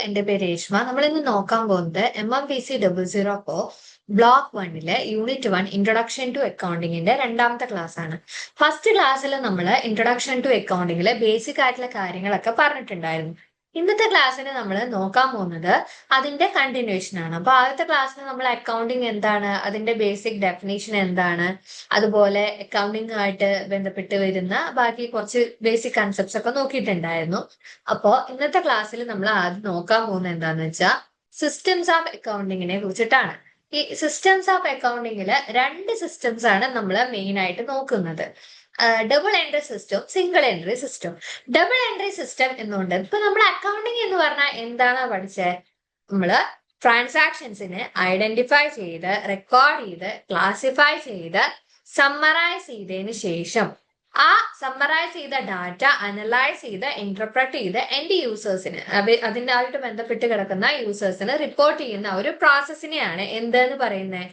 എന്റെ പേര് രേഷ്മ. നമ്മൾ ഇന്ന് നോക്കാൻ പോകുന്നത് MMPC 004 block 1 unit 1 introduction to അക്കൗണ്ടിങ്ങിന്റെ രണ്ടാമത്തെ ക്ലാസ് ആണ്. ഫസ്റ്റ് ക്ലാസ്സിൽ നമ്മൾ ഇൻട്രൊഡക്ഷൻ ടു അക്കൗണ്ടിങ്ങിലെ ബേസിക് ആയിട്ടുള്ള കാര്യങ്ങളൊക്കെ പറഞ്ഞിട്ടുണ്ടായിരുന്നു. ഇന്നത്തെ ക്ലാസ്സിന് നമ്മൾ നോക്കാൻ പോകുന്നത് അതിന്റെ കണ്ടിന്യൂഷൻ ആണ്. അപ്പൊ ആദ്യത്തെ ക്ലാസ്സിൽ നമ്മൾ അക്കൗണ്ടിങ് എന്താണ്, അതിന്റെ ബേസിക് ഡെഫിനേഷൻ എന്താണ്, അതുപോലെ അക്കൗണ്ടിങ് ആയിട്ട് ബന്ധപ്പെട്ട് വരുന്ന ബാക്കി കുറച്ച് ബേസിക് കൺസെപ്റ്റ്സ് ഒക്കെ നോക്കിയിട്ടുണ്ടായിരുന്നു. അപ്പോ ഇന്നത്തെ ക്ലാസ്സിൽ നമ്മൾ ആദ്യം നോക്കാൻ പോകുന്നത് എന്താന്ന് വെച്ചാൽ സിസ്റ്റംസ് ഓഫ് അക്കൗണ്ടിങ്ങിനെ കുറിച്ചിട്ടാണ്. ഈ സിസ്റ്റംസ് ഓഫ് അക്കൗണ്ടിങ്ങില് രണ്ട് സിസ്റ്റംസ് ആണ് നമ്മൾ മെയിൻ ആയിട്ട് നോക്കുന്നത്. Double entry system, single entry system. Double entry system എന്നുണ്ട്. ഇപ്പൊ നമ്മൾ അക്കൗണ്ടിങ് എന്ന് പറഞ്ഞാൽ എന്താണ് പഠിച്ചത്? നമ്മള് ട്രാൻസാക്ഷൻസിനെ ഐഡന്റിഫൈ ചെയ്ത്, റെക്കോർഡ് ചെയ്ത്, ക്ലാസിഫൈ ചെയ്ത്, സമ്മറൈസ് ചെയ്തതിന് ശേഷം ആ സമ്മറൈസ് ചെയ്ത ഡാറ്റ അനലൈസ് ചെയ്ത് ഇന്റർപ്രറ്റ് ചെയ്ത് എൻഡ് യൂസേഴ്സിന്, അതിനായിട്ട് ബന്ധപ്പെട്ട് കിടക്കുന്ന യൂസേഴ്സിന് റിപ്പോർട്ട് ചെയ്യുന്ന ഒരു പ്രോസസ്സിനെയാണ് എന്തെന്ന് പറയുന്നത്?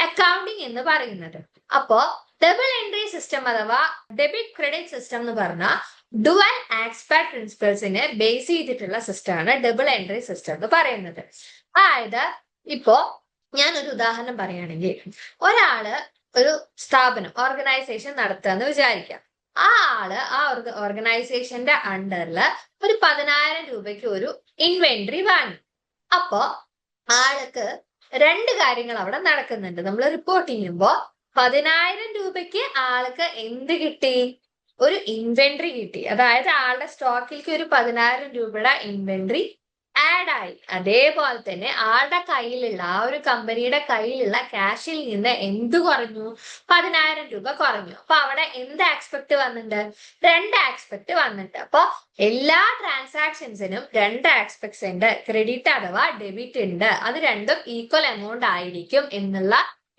അക്കൗണ്ടിങ് എന്ന് പറയുന്നത്. അപ്പോ ഡബിൾ എൻട്രി സിസ്റ്റം അഥവാ ഡെബിറ്റ് ക്രെഡിറ്റ് സിസ്റ്റം എന്ന് പറഞ്ഞാൽ ഡുവൽ ആസ്പെക്ട് പ്രിൻസിപ്പിൾസിനെ ബേസ് ചെയ്തിട്ടുള്ള സിസ്റ്റമാണ് ഡബിൾ എൻട്രി സിസ്റ്റം എന്ന് പറയുന്നത്. അതായത് ഇപ്പോ ഞാനൊരു ഉദാഹരണം പറയുകയാണെങ്കിൽ, ഒരാള് ഒരു സ്ഥാപനം, ഓർഗനൈസേഷൻ നടത്തുകയെന്ന് വിചാരിക്കാം. ആ ആള് ആ ഓർഗനൈസേഷന്റെ അണ്ടറിൽ ഒരു 10,000 രൂപയ്ക്ക് ഒരു ഇൻവെന്ററി വാങ്ങി. അപ്പോ ആൾക്ക് രണ്ട് കാര്യങ്ങൾ അവിടെ നടക്കുന്നുണ്ട്. നമ്മൾ റിപ്പോർട്ട് ചെയ്യുമ്പോൾ 10,000 രൂപയ്ക്ക് ആൾക്ക് എന്ത് കിട്ടി? ഒരു ഇൻവെന്ററി കിട്ടി. അതായത് ആളുടെ സ്റ്റോക്കിലേക്ക് ഒരു 10,000 രൂപയുടെ ഇൻവെന്ററി ആഡ് ആയി. അതേപോലെ തന്നെ ആളുടെ കയ്യിലുള്ള, ആ ഒരു കമ്പനിയുടെ കയ്യിലുള്ള ക്യാഷിൽ നിന്ന് എന്ത് കുറഞ്ഞു? 10,000 രൂപ കുറഞ്ഞു. അപ്പൊ അവിടെ എന്ത് ആസ്പെക്ട് വന്നിട്ടുണ്ട്? രണ്ട് ആസ്പെക്ട് വന്നിട്ടുണ്ട്. അപ്പൊ എല്ലാ ട്രാൻസാക്ഷൻസിനും രണ്ട് ആസ്പെക്ട്സ് ഉണ്ട്. ക്രെഡിറ്റ് അഥവാ ഡെബിറ്റ് ഉണ്ട്. അത് രണ്ടും ഈക്വൽ എമൗണ്ട് ആയിരിക്കും എന്നുള്ള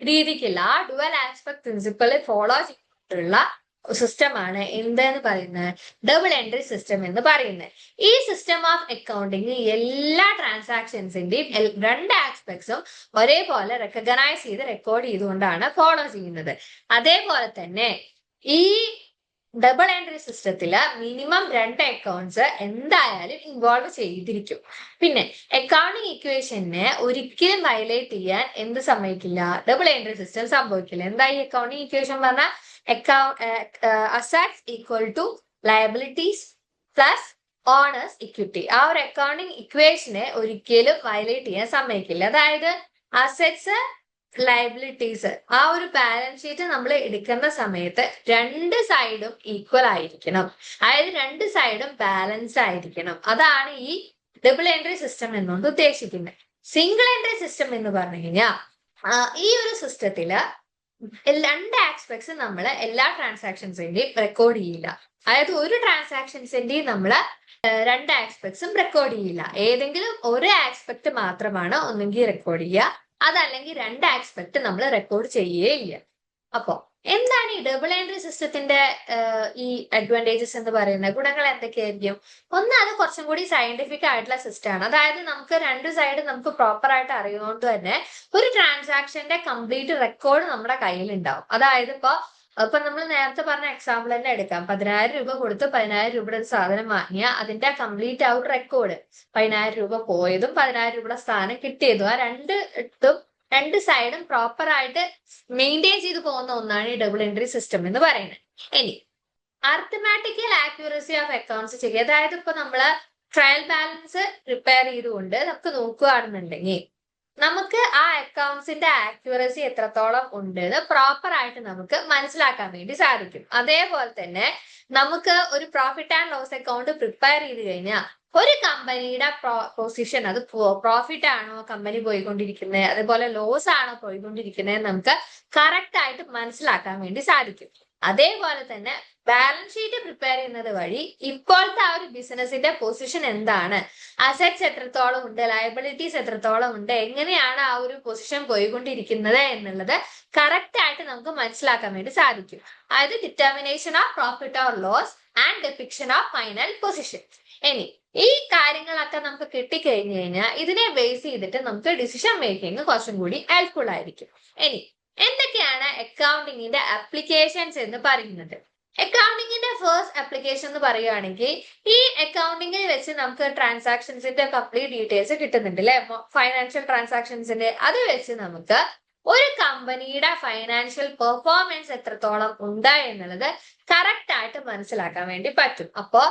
രീതിക്കുള്ള ആ ഡുവൽ ആസ്പെക്ട് പ്രിൻസിപ്പിൾ ഫോളോ ചെയ്തിട്ടുള്ള സിസ്റ്റമാണ് എന്തെന്ന് പറയുന്നത്? ഡബിൾ എൻട്രി സിസ്റ്റം എന്ന് പറയുന്നത്. ഈ സിസ്റ്റം ഓഫ് അക്കൗണ്ടിങ് എല്ലാ ട്രാൻസാക്ഷൻസിന്റെയും രണ്ട് ആസ്പെക്ട്സും ഒരേപോലെ റെക്കഗ്നൈസ് ചെയ്ത് റെക്കോർഡ് ചെയ്തുകൊണ്ടാണ് ഫോളോ ചെയ്യുന്നത്. അതേപോലെ തന്നെ ഈ ഡബിൾ എൻട്രി സിസ്റ്റത്തില് മിനിമം രണ്ട് അക്കൗണ്ട്സ് എന്തായാലും ഇൻവോൾവ് ചെയ്തിരിക്കും. പിന്നെ അക്കൗണ്ടിങ് ഇക്വേഷനെ ഒരിക്കലും വയലേറ്റ് ചെയ്യാൻ എന്ത് സംഭവിക്കില്ല? ഡബിൾ എൻട്രി സിസ്റ്റം സംഭവിക്കില്ല. എന്താ ഈ അക്കൗണ്ടിങ് ഇക്വേഷൻ പറഞ്ഞാൽ? Assets equal to liabilities plus owners equity. ആ ഒരു അക്കൗണ്ടിങ് ഇക്വേഷനെ ഒരിക്കലും വയലേറ്റ് ചെയ്യാൻ സമ്മതിക്കില്ല. അതായത് അസറ്റ്സ്, ലയബിലിറ്റീസ്, ആ ഒരു ബാലൻസ് ഷീറ്റ് നമ്മൾ എടുക്കുന്ന സമയത്ത് രണ്ട് സൈഡും ഈക്വൽ ആയിരിക്കണം. അതായത് രണ്ട് സൈഡും ബാലൻസ് ആയിരിക്കണം. അതാണ് ഈ ഡബിൾ എൻട്രി സിസ്റ്റം എന്നുകൊണ്ട് ഉദ്ദേശിക്കുന്നത്. സിംഗിൾ എൻട്രി സിസ്റ്റം എന്ന് പറഞ്ഞു കഴിഞ്ഞാൽ ഈ ഒരു സിസ്റ്റത്തില് രണ്ട് ആസ്പെക്ട്സ് നമ്മൾ എല്ലാ ട്രാൻസാക്ഷൻസിന്റെയും റെക്കോർഡ് ചെയ്യില്ല. അതായത് ഒരു ട്രാൻസാക്ഷൻസിന്റെയും നമ്മൾ രണ്ട് ആസ്പെക്ട്സും റെക്കോർഡ് ചെയ്യില്ല. ഏതെങ്കിലും ഒരു ആസ്പെക്ട് മാത്രമാണ് ഒന്നെങ്കിൽ റെക്കോർഡ് ചെയ്യുക, അതല്ലെങ്കിൽ രണ്ട് ആസ്പെക്ട് നമ്മൾ റെക്കോർഡ് ചെയ്യുകയില്ല. അപ്പോ എന്താണ് ഈ ഡബിൾ എൻട്രി സിസ്റ്റത്തിന്റെ ഈ അഡ്വാൻറ്റേജസ് എന്ന് പറയുന്നത്? ഗുണങ്ങൾ എന്തൊക്കെയായിരിക്കും? ഒന്ന്, അത് കുറച്ചും കൂടി സയന്റിഫിക് ആയിട്ടുള്ള സിസ്റ്റമാണ്. അതായത് നമുക്ക് രണ്ട് സൈഡ് നമുക്ക് പ്രോപ്പർ ആയിട്ട് അറിയുന്നതുകൊണ്ട് തന്നെ ഒരു ട്രാൻസാക്ഷന്റെ കംപ്ലീറ്റ് റെക്കോർഡ് നമ്മുടെ കയ്യിൽ ഉണ്ടാവും. അതായത് ഇപ്പൊ നമ്മൾ നേരത്തെ പറഞ്ഞ എക്സാമ്പിൾ തന്നെ എടുക്കാം. 10,000 രൂപ കൊടുത്ത് 10,000 രൂപയുടെ ഒരു സാധനം വാങ്ങിയ അതിന്റെ കംപ്ലീറ്റ് ആ ഒരു റെക്കോർഡ്, 10,000 രൂപ പോയതും 10,000 രൂപയുടെ സ്ഥാനം കിട്ടിയതും, ആ രണ്ട് സൈഡും പ്രോപ്പർ ആയിട്ട് മെയിൻറ്റെയിൻ ചെയ്ത് പോകുന്ന ഒന്നാണ് ഈ ഡബിൾ എൻട്രി സിസ്റ്റം എന്ന് പറയുന്നത്. ഇനി അർത്തമാറ്റിക്കൽ ആക്യുറസി ഓഫ് അക്കൗണ്ട്സ് ചെയ്യുക. അതായത് ഇപ്പൊ നമ്മള് ട്രയൽ ബാലൻസ് പ്രിപ്പയർ ചെയ്തുകൊണ്ട് നമുക്ക് നോക്കുകയാണെന്നുണ്ടെങ്കിൽ നമുക്ക് ആ അക്കൗണ്ട്സിന്റെ ആക്യുറസി എത്രത്തോളം ഉണ്ട് എന്ന് പ്രോപ്പർ ആയിട്ട് നമുക്ക് മനസ്സിലാക്കാൻ വേണ്ടി സാധിക്കും. അതേപോലെ തന്നെ നമുക്ക് ഒരു profit and loss account prepare ചെയ്ത് കഴിഞ്ഞാൽ ഒരു കമ്പനിയുടെ പൊസിഷൻ, അത് പ്രോഫിറ്റ് ആണോ കമ്പനി പോയിക്കൊണ്ടിരിക്കുന്നത്, അതേപോലെ ലോസ് ആണോ പോയിക്കൊണ്ടിരിക്കുന്നത്, നമുക്ക് കറക്റ്റ് ആയിട്ട് മനസ്സിലാക്കാൻ വേണ്ടി സാധിക്കും. അതേപോലെ തന്നെ ബാലൻസ് ഷീറ്റ് പ്രിപ്പയർ ചെയ്യുന്നത് വഴി ഇപ്പോഴത്തെ ആ ഒരു ബിസിനസിന്റെ പൊസിഷൻ എന്താണ്, അസറ്റ്സ് എത്രത്തോളം ഉണ്ട്, ലയബിലിറ്റീസ് എത്രത്തോളം ഉണ്ട്, എങ്ങനെയാണ് ആ ഒരു പൊസിഷൻ പോയിക്കൊണ്ടിരിക്കുന്നത് എന്നുള്ളത് കറക്റ്റ് ആയിട്ട് നമുക്ക് മനസ്സിലാക്കാൻ വേണ്ടി സാധിക്കും. അതായത് determination of profit or loss and depiction of final position. ഇനി ഈ കാര്യങ്ങളൊക്കെ നമുക്ക് കിട്ടിക്കഴിഞ്ഞു കഴിഞ്ഞാൽ ഇതിനെ ബേസ് ചെയ്തിട്ട് നമുക്ക് ഡിസിഷൻ മേക്കിംഗ് കുറച്ചും കൂടി ഹെൽപ്ഫുൾ ആയിരിക്കും. ഇനി എന്തൊക്കെയാണ് അക്കൗണ്ടിങ്ങിന്റെ ആപ്ലിക്കേഷൻസ് എന്ന് പറയുന്നത്? അക്കൗണ്ടിങ്ങിന്റെ ഫസ്റ്റ് ആപ്ലിക്കേഷൻ എന്ന് പറയുകയാണെങ്കിൽ ഈ അക്കൗണ്ടിങ്ങിൽ വെച്ച് നമുക്ക് ട്രാൻസാക്ഷൻസിന്റെ കംപ്ലീറ്റ് ഡീറ്റെയിൽസ് കിട്ടുന്നുണ്ട് അല്ലെ, ഫൈനാൻഷ്യൽ ട്രാൻസാക്ഷൻസിന്റെ. അത് വെച്ച് നമുക്ക് ഒരു കമ്പനിയുടെ ഫൈനാൻഷ്യൽ പെർഫോമൻസ് എത്രത്തോളം ഉണ്ട് എന്നുള്ളത് കറക്റ്റ് ആയിട്ട് മനസ്സിലാക്കാൻ വേണ്ടി പറ്റും. അപ്പോ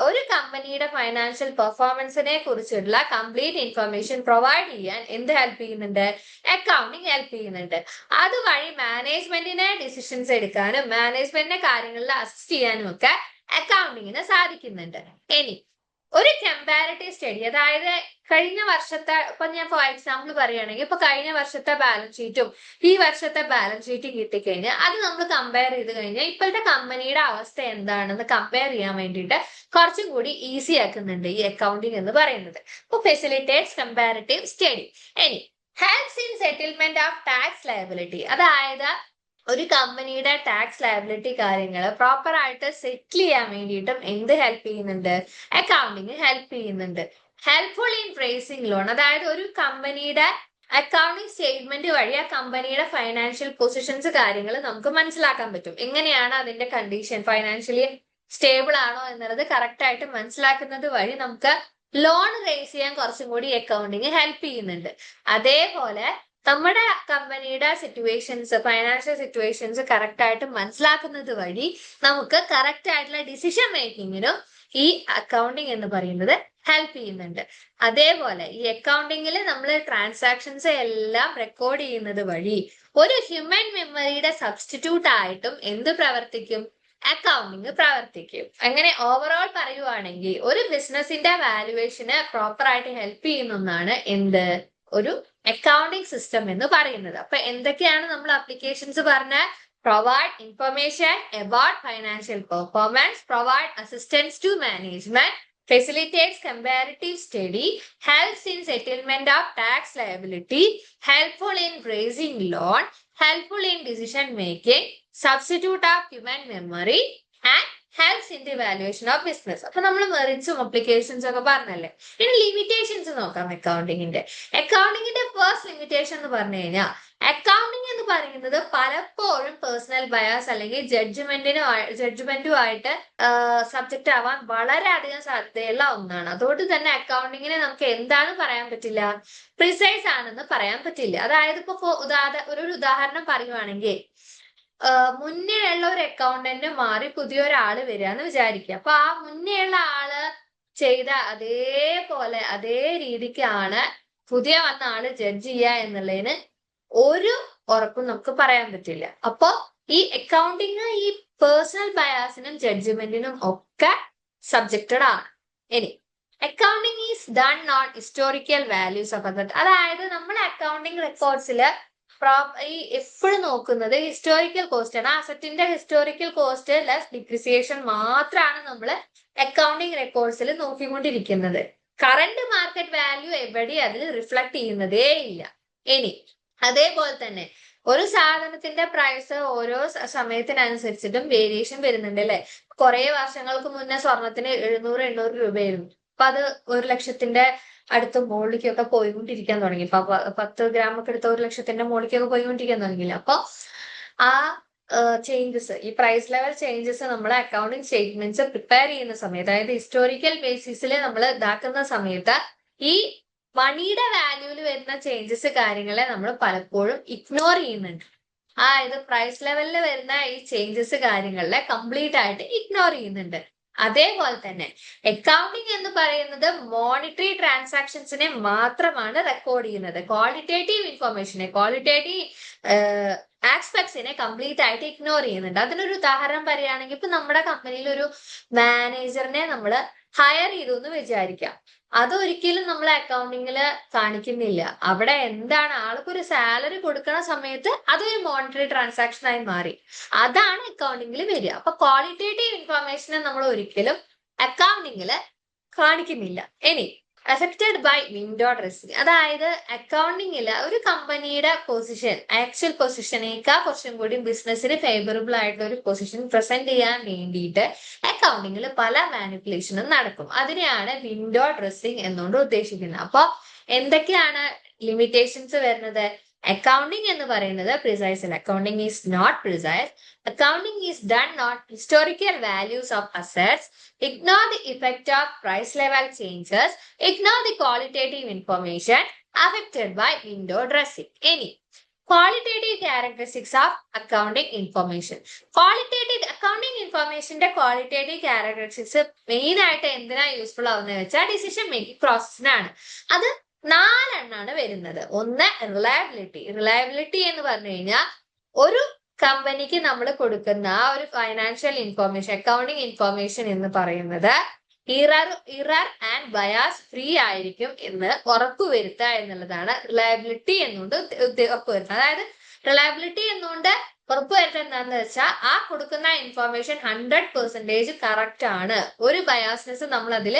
ഒരു കമ്പനിയുടെ ഫൈനാൻഷ്യൽ പെർഫോമൻസിനെ കുറിച്ചുള്ള കംപ്ലീറ്റ് ഇൻഫർമേഷൻ പ്രൊവൈഡ് ചെയ്യാൻ എന്ത് ഹെൽപ്പ് ചെയ്യുന്നുണ്ട്? അക്കൗണ്ടിങ് ഹെൽപ്പ് ചെയ്യുന്നുണ്ട്. അതുവഴി മാനേജ്മെന്റിനെ ഡിസിഷൻസ് എടുക്കാനും മാനേജ്മെന്റിനെ കാര്യങ്ങളിൽ അസിസ്റ്റ് ചെയ്യാനും ഒക്കെ അക്കൗണ്ടിങ്ങിന് സാധിക്കുന്നുണ്ട്. ഇനി ഒരു കമ്പാരിറ്റീവ് സ്റ്റഡി, അതായത് കഴിഞ്ഞ വർഷത്തെ, ഇപ്പൊ ഞാൻ ഫോർ എക്സാമ്പിൾ പറയുകയാണെങ്കിൽ ഇപ്പൊ കഴിഞ്ഞ വർഷത്തെ ബാലൻസ് ഷീറ്റും ഈ വർഷത്തെ ബാലൻസ് ഷീറ്റും കിട്ടിക്കഴിഞ്ഞാൽ അത് നമ്മൾ കമ്പയർ ചെയ്ത് കഴിഞ്ഞാൽ ഇപ്പോഴത്തെ കമ്പനിയുടെ അവസ്ഥ എന്താണെന്ന് കമ്പയർ ചെയ്യാൻ വേണ്ടിയിട്ട് കുറച്ചും കൂടി ഈസി ആക്കുന്നുണ്ട് ഈ അക്കൗണ്ടിങ് എന്ന് പറയുന്നത്. ഇപ്പൊ ഫെസിലിറ്റേറ്റ്സ് കമ്പാരിറ്റീവ് സ്റ്റഡി. ഇനി helps in settlement of tax liability, അതായത് ഒരു കമ്പനിയുടെ ടാക്സ് ലയബിലിറ്റി കാര്യങ്ങൾ പ്രോപ്പർ ആയിട്ട് സെറ്റിൽ ചെയ്യാൻ വേണ്ടിയിട്ടും എന്ത് ഹെൽപ്പ് ചെയ്യുന്നുണ്ട്? അക്കൗണ്ടിങ് ഹെൽപ്പ് ചെയ്യുന്നുണ്ട്. ഹെൽപ്ഫുൾ ഇൻ പ്രൈസിംഗ് ലോൺ, അതായത് ഒരു കമ്പനിയുടെ അക്കൗണ്ടിങ് സ്റ്റേറ്റ്മെന്റ് വഴി ആ കമ്പനിയുടെ ഫൈനാൻഷ്യൽ പൊസിഷൻസ് കാര്യങ്ങൾ നമുക്ക് മനസ്സിലാക്കാൻ പറ്റും. എങ്ങനെയാണ് അതിന്റെ കണ്ടീഷൻ, ഫൈനാൻഷ്യലി സ്റ്റേബിൾ ആണോ എന്നുള്ളത് കറക്റ്റ് ആയിട്ട് മനസ്സിലാക്കുന്നത് വഴി നമുക്ക് ലോൺ റേസ് ചെയ്യാൻ കുറച്ചും കൂടി അക്കൗണ്ടിങ് ഹെൽപ്പ് ചെയ്യുന്നുണ്ട്. അതേപോലെ നമ്മുടെ കമ്പനിയുടെ സിറ്റുവേഷൻസ്, ഫൈനാൻഷ്യൽ സിറ്റുവേഷൻസ് കറക്റ്റ് ആയിട്ട് മനസ്സിലാക്കുന്നത് വഴി നമുക്ക് കറക്റ്റ് ആയിട്ടുള്ള ഡിസിഷൻ മേക്കിങ്ങിനും ഈ അക്കൗണ്ടിങ് എന്ന് പറയുന്നത് ഹെൽപ്പ് ചെയ്യുന്നുണ്ട്. അതേപോലെ ഈ അക്കൗണ്ടിങ്ങിൽ നമ്മൾ ട്രാൻസാക്ഷൻസ് എല്ലാം റെക്കോർഡ് ചെയ്യുന്നത് വഴി ഒരു ഹ്യൂമൻ മെമ്മറിയുടെ സബ്സ്റ്റിറ്റ്യൂട്ട് ആയിട്ടും എന്ത് പ്രവർത്തിക്കും? അക്കൗണ്ടിങ് പ്രവർത്തിക്കും. അങ്ങനെ ഓവറോൾ പറയുവാണെങ്കിൽ ഒരു ബിസിനസിന്റെ വാല്യുവേഷന് പ്രോപ്പർ ആയിട്ട് ഹെൽപ്പ് ചെയ്യുന്ന ഒന്നാണ് എന്ത്? ഒരു അക്കൗണ്ടിങ് സിസ്റ്റം എന്ന് പറയുന്നത്. അപ്പൊ എന്തൊക്കെയാണ് നമ്മൾ അപ്ലിക്കേഷൻസ് പറഞ്ഞ? Provide information about financial performance, provide assistance to management, facilitates comparative study, helps in settlement of tax liability, helpful in raising loan, helpful in decision making, substitute of human memory, and helps in the evaluation of business. അപ്പൊ നമ്മൾ മെറിറ്റ്സും അപ്ലിക്കേഷൻസും ഒക്കെ പറഞ്ഞല്ലേ. ഇനി limitations നോക്കാം അക്കൗണ്ടിങ്ങിന്റെ. അക്കൗണ്ടിങ്ങിന്റെ first limitation എന്ന് പറഞ്ഞു കഴിഞ്ഞാൽ accounting എന്ന് പറയുന്നത് പലപ്പോഴും പേഴ്സണൽ ബയാസ് അല്ലെങ്കിൽ ജഡ്ജ്മെന്റുമായിട്ട് സബ്ജക്റ്റ് ആവാൻ വളരെയധികം സാധ്യതയുള്ള ഒന്നാണ്. അതുകൊണ്ട് തന്നെ അക്കൗണ്ടിങ്ങിനെ നമുക്ക് എന്താണ് പറയാൻ പറ്റില്ല? പ്രിസൈസ് ആണെന്ന് പറയാൻ പറ്റില്ല. അതായത് ഇപ്പൊ ഒരു ഉദാഹരണം പറയുവാണെങ്കിൽ മുന്നേ ഉള്ള ഒരു അക്കൗണ്ടന്റ് മാറി പുതിയൊരാള് വരിക എന്ന് വിചാരിക്കുക. അപ്പൊ ആ മുന്നേ ഉള്ള ആള് ചെയ്ത അതേപോലെ അതേ രീതിക്കാണ് പുതിയ വന്ന ആള് ജഡ്ജ് ചെയ്യുക എന്നുള്ളതിന് ഒരു ഉറപ്പും നമുക്ക് പറയാൻ പറ്റില്ല. അപ്പൊ ഈ അക്കൗണ്ടിങ് ഈ പേഴ്സണൽ ബയാസിനും ജഡ്ജ്മെന്റിനും ഒക്കെ സബ്ജക്റ്റഡ് ആണ്. ഇനി accounting is done on historical values of other, അതായത് നമ്മൾ അക്കൗണ്ടിങ് റെക്കോർഡ്സില് ഈ എപ്പോഴും നോക്കുന്നത് ഹിസ്റ്റോറിക്കൽ കോസ്റ്റ് ആണ്. അസറ്റിന്റെ ഹിസ്റ്റോറിക്കൽ കോസ്റ്റ് ലെസ് ഡിപ്രിസിയേഷൻ മാത്രമാണ് നമ്മൾ അക്കൗണ്ടിങ് റെക്കോർഡ്സിൽ നോക്കിക്കൊണ്ടിരിക്കുന്നത്. കറന്റ് മാർക്കറ്റ് വാല്യൂ എവിടെ അതിൽ റിഫ്ലക്ട് ചെയ്യുന്നതേ ഇല്ല. ഇനി അതേപോലെ തന്നെ ഒരു സാധനത്തിന്റെ പ്രൈസ് ഓരോ സമയത്തിനനുസരിച്ചിട്ടും വേരിയേഷൻ വരുന്നുണ്ട് അല്ലെ. കുറെ വർഷങ്ങൾക്ക് മുന്നേ സ്വർണത്തിന് 700-800 രൂപയായിരുന്നു. അപ്പൊ അത് 1 ലക്ഷത്തിന്റെ അടുത്ത മുകളിലേക്കൊക്കെ പോയിക്കൊണ്ടിരിക്കാൻ തുടങ്ങി. ഇപ്പൊ 10 ഗ്രാമൊക്കെ എടുത്ത 1 ലക്ഷത്തിന്റെ മുകളിലേക്കൊക്കെ പോയിക്കൊണ്ടിരിക്കാൻ തുടങ്ങിയില്ല. അപ്പൊ ആ ചേഞ്ചസ്, ഈ പ്രൈസ് ലെവൽ ചേഞ്ചസ് നമ്മൾ അക്കൗണ്ടിങ് സ്റ്റേറ്റ്മെന്റ്സ് പ്രിപ്പയർ ചെയ്യുന്ന സമയത്ത്, അതായത് ഹിസ്റ്റോറിക്കൽ ബേസിസിൽ നമ്മൾ ഇതാക്കുന്ന സമയത്ത് ഈ മണിയുടെ വാല്യൂവിൽ വരുന്ന ചേഞ്ചസ് കാര്യങ്ങളെ നമ്മൾ പലപ്പോഴും ഇഗ്നോർ ചെയ്യുന്നുണ്ട്. അതായത് പ്രൈസ് ലെവലിൽ വരുന്ന ഈ ചേഞ്ചസ് കാര്യങ്ങളെ കംപ്ലീറ്റ് ആയിട്ട് ഇഗ്നോർ ചെയ്യുന്നുണ്ട്. അതേപോലെ തന്നെ അക്കൗണ്ടിങ് എന്ന് പറയുന്നത് മോണിറ്ററി ട്രാൻസാക്ഷൻസിനെ മാത്രമാണ് റെക്കോർഡ് ചെയ്യുന്നത്. ക്വാളിറ്റേറ്റീവ് ഇൻഫർമേഷനെ, ക്വാളിറ്റേറ്റീവ് ആസ്പെക്ട്സിനെ കംപ്ലീറ്റ് ആയിട്ട് ഇഗ്നോർ ചെയ്യുന്നുണ്ട്. അതിനൊരു ഉദാഹരണം പറയുകയാണെങ്കിൽ ഇപ്പൊ നമ്മുടെ കമ്പനിയിൽ ഒരു മാനേജറിനെ നമ്മൾ ഹയർ ചെയ്തു എന്ന് വിചാരിക്കാം. അതൊരിക്കലും നമ്മൾ അക്കൗണ്ടിങ്ങില് കാണിക്കുന്നില്ല. അവിടെ എന്താണ് ആൾക്കൊരു സാലറി കൊടുക്കുന്ന സമയത്ത് അതൊരു മോണിറ്ററി ട്രാൻസാക്ഷൻ ആയി മാറി. അതാണ് അക്കൗണ്ടിങ്ങിൽ വരിക. അപ്പൊ ക്വാളിറ്റേറ്റീവ് ഇൻഫർമേഷനെ നമ്മൾ ഒരിക്കലും അക്കൗണ്ടിങ്ങില് കാണിക്കുന്നില്ല. ഇനി അഫക്റ്റഡ് ബൈ വിൻഡോ ഡ്രസ്സിംഗ്, അതായത് അക്കൗണ്ടിങ്ങിൽ ഒരു കമ്പനിയുടെ പൊസിഷൻ ആക്ച്വൽ പൊസിഷനേക്കാൾ കുറച്ചും കൂടി ബിസിനസ്സിന് ഫേവറബിൾ ആയിട്ടുള്ള ഒരു പൊസിഷൻ പ്രസന്റ് ചെയ്യാൻ വേണ്ടിയിട്ട് അക്കൗണ്ടിങ്ങിൽ പല മാനിപ്പുലേഷനും നടക്കും. അതിനെയാണ് വിൻഡോ ഡ്രസ്സിംഗ് എന്നുകൊണ്ട് ഉദ്ദേശിക്കുന്നത്. അപ്പൊ എന്തൊക്കെയാണ് ലിമിറ്റേഷൻസ് വരുന്നത്? അക്കൗണ്ടിങ് എന്ന് പറയുന്നത് പ്രിസൈസ് അല്ല. Accounting is not precise. Accounting is done not historical values of assets, ignore the effect of price level changes, ignore the qualitative information affected by window dressing. Any qualitative characteristics of accounting information. Qualitative accounting informationന്റെ qualitative characteristics main ആയിട്ട് എന്തിനാ useful ആവുന്നത് വെച്ചാൽ decision making പ്രോസസ്സിനാണ്. അത് 4 വരുന്നത്. ഒന്ന് reliability എന്ന് പറഞ്ഞു കഴിഞ്ഞാൽ ഒരു കമ്പനിക്ക് നമ്മൾ കൊടുക്കുന്ന ആ ഒരു ഫൈനാൻഷ്യൽ ഇൻഫോർമേഷൻ, അക്കൗണ്ടിങ് ഇൻഫോർമേഷൻ എന്ന് പറയുന്നത് ഇറർ ആൻഡ് ബയാസ് ഫ്രീ ആയിരിക്കും എന്ന് ഉറപ്പുവരുത്തുക എന്നുള്ളതാണ് റിലയബിലിറ്റി എന്നുകൊണ്ട് ഉറപ്പുവരുത്തുക. അതായത് റിലയബിലിറ്റി എന്നുകൊണ്ട് ഉറപ്പുവരുത്തുക എന്താണെന്ന് വെച്ചാൽ ആ കൊടുക്കുന്ന ഇൻഫോർമേഷൻ 100% കറക്റ്റ് ആണ്, ഒരു ബയാസ്നെസ് നമ്മൾ അതിൽ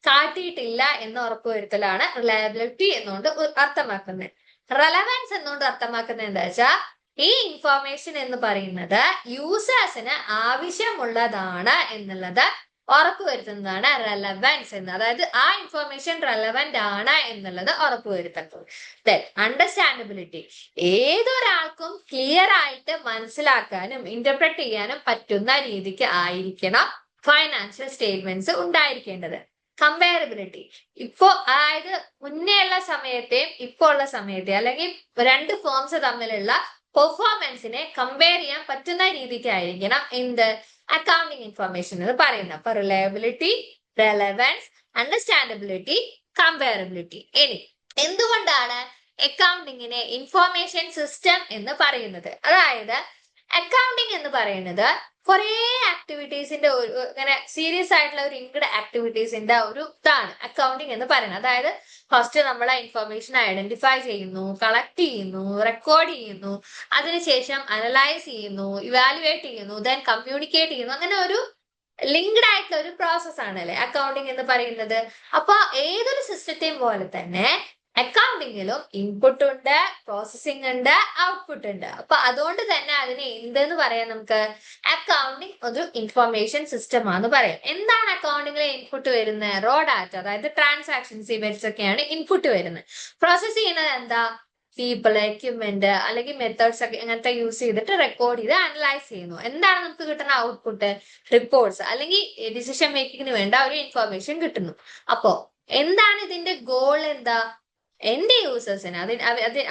കാട്ടിയിട്ടില്ല എന്ന് ഉറപ്പുവരുത്തലാണ് റിലയബിലിറ്റി എന്നുകൊണ്ട് അർത്ഥമാക്കുന്നത്. റെലവൻസ് എന്നുകൊണ്ട് അർത്ഥമാക്കുന്നത് എന്താ വെച്ചാൽ ഈ ഇൻഫോർമേഷൻ എന്ന് പറയുന്നത് യൂസേഴ്സിന് ആവശ്യമുള്ളതാണ് എന്നുള്ളത് ഉറപ്പുവരുത്തുന്നതാണ് റെലവൻസ് എന്ന്. അതായത് ആ ഇൻഫോർമേഷൻ റെലവന്റ് ആണ് എന്നുള്ളത് ഉറപ്പുവരുത്തുന്നത്. ദെൻ അണ്ടർസ്റ്റാൻഡബിലിറ്റി, ഏതൊരാൾക്കും ക്ലിയർ ആയിട്ട് മനസ്സിലാക്കാനും ഇന്റർപ്രറ്റ് ചെയ്യാനും പറ്റുന്ന രീതിക്ക് ആയിരിക്കണം ഫൈനാൻഷ്യൽ സ്റ്റേറ്റ്മെന്റ്സ് ഉണ്ടായിരിക്കേണ്ടത്. കമ്പയറബിലിറ്റി, ഇപ്പോ അതായത് മുന്നേ ഉള്ള സമയത്തെയും ഇപ്പോൾ ഉള്ള സമയത്തെയും അല്ലെങ്കിൽ രണ്ട് ഫോംസ് തമ്മിലുള്ള പെർഫോമൻസിനെ കമ്പയർ ചെയ്യാൻ പറ്റുന്ന രീതിക്കായിരിക്കണം എന്ത് അക്കൗണ്ടിങ് ഇൻഫർമേഷൻ എന്ന് പറയുന്നത്. അപ്പൊ റിലയബിലിറ്റി, റെലവൻസ്, അണ്ടർസ്റ്റാൻഡബിലിറ്റി, കമ്പയറബിലിറ്റി. ഇനി എന്തുകൊണ്ടാണ് അക്കൗണ്ടിങ്ങിനെ ഇൻഫോർമേഷൻ സിസ്റ്റം എന്ന് പറയുന്നത്? അതായത് അക്കൗണ്ടിങ് എന്ന് പറയുന്നത് കുറെ ആക്ടിവിറ്റീസിന്റെ ഒരു ഇങ്ങനെ സീരിയസ് ആയിട്ടുള്ള ഒരു ലിങ്ക്ഡ് ആക്ടിവിറ്റീസിന്റെ ഒരു ഇതാണ് അക്കൗണ്ടിങ് എന്ന് പറയുന്നത്. അതായത് ഫസ്റ്റ് നമ്മൾ ഇൻഫർമേഷൻ ഐഡന്റിഫൈ ചെയ്യുന്നു, കളക്ട് ചെയ്യുന്നു, റെക്കോർഡ് ചെയ്യുന്നു, അതിനുശേഷം അനലൈസ് ചെയ്യുന്നു, ഇവാലുവേറ്റ് ചെയ്യുന്നു, ദെൻ കമ്മ്യൂണിക്കേറ്റ് ചെയ്യുന്നു. അങ്ങനെ ഒരു ലിങ്ക്ഡ് ആയിട്ടുള്ള ഒരു പ്രോസസ് ആണല്ലേ അക്കൗണ്ടിങ് എന്ന് പറയുന്നത്. അപ്പൊ ഏതൊരു സിസ്റ്റത്തെയും പോലെ തന്നെ അക്കൗണ്ടിങ്ങിലും ഇൻപുട്ട് ഉണ്ട്, പ്രോസസ്സിംഗ് ഉണ്ട്, ഔട്ട്പുട്ട് ഉണ്ട്. അപ്പൊ അതുകൊണ്ട് തന്നെ അതിനെ എന്തെന്ന് പറയാം? നമുക്ക് അക്കൗണ്ടിങ് ഒരു ഇൻഫർമേഷൻ സിസ്റ്റം ആണെന്ന് പറയാം. എന്താണ് അക്കൗണ്ടിങ്ങിലെ ഇൻപുട്ട് വരുന്നത്? റോ ഡാറ്റ, അതായത് ട്രാൻസാക്ഷൻസ്, ഇവന്റ്സ് ഒക്കെയാണ് ഇൻപുട്ട് വരുന്നത്. പ്രോസസ് ചെയ്യുന്നത് എന്താ? പീപ്പിൾ, എക്യുപ്മെന്റ് അല്ലെങ്കിൽ മെത്തേഡ്സ് ഒക്കെ ഇങ്ങനത്തെ യൂസ് ചെയ്തിട്ട് റെക്കോർഡ് ചെയ്ത് അനലൈസ് ചെയ്യുന്നു. എന്താണ് നമുക്ക് കിട്ടുന്ന ഔട്ട്പുട്ട്? റിപ്പോർട്ട്സ് അല്ലെങ്കിൽ ഡിസിഷൻ മേക്കിങ്ങിന് വേണ്ട ഒരു ഇൻഫർമേഷൻ കിട്ടുന്നു. അപ്പോ എന്താണ് ഇതിന്റെ ഗോൾ? എന്താ? എന്റെ യൂസേഴ്സിന്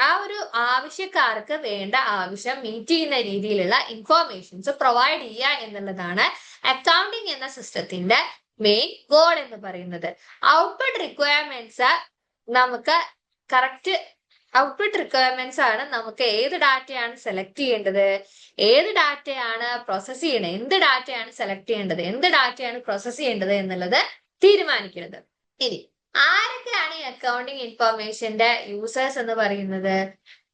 ആ ഒരു ആവശ്യക്കാർക്ക് വേണ്ട ആവശ്യം മീറ്റ് ചെയ്യുന്ന രീതിയിലുള്ള ഇൻഫോർമേഷൻസ് പ്രൊവൈഡ് ചെയ്യുക എന്നുള്ളതാണ് അക്കൗണ്ടിങ് എന്ന സിസ്റ്റത്തിന്റെ മെയിൻ ഗോൾ എന്ന് പറയുന്നത്. ഔട്ട്പുട്ട് റിക്വയർമെന്റ്സ് നമുക്ക് കറക്റ്റ് ഔട്ട്പുട്ട് റിക്വയർമെന്റ്സ് ആണ് നമുക്ക് ഏത് ഡാറ്റയാണ് സെലക്ട് ചെയ്യേണ്ടത്, ഏത് ഡാറ്റയാണ് പ്രോസസ് ചെയ്യേണ്ടത്, എന്ത് ഡാറ്റയാണ് സെലക്ട് ചെയ്യേണ്ടത്, എന്ത് ഡാറ്റയാണ് പ്രോസസ് ചെയ്യേണ്ടത് എന്നുള്ളത് തീരുമാനിക്കുന്നത്. ഇനി ആരൊക്കെയാണ് ഈ അക്കൗണ്ടിങ് ഇൻഫർമേഷന്റെ യൂസേഴ്സ് എന്ന് പറയുന്നത്?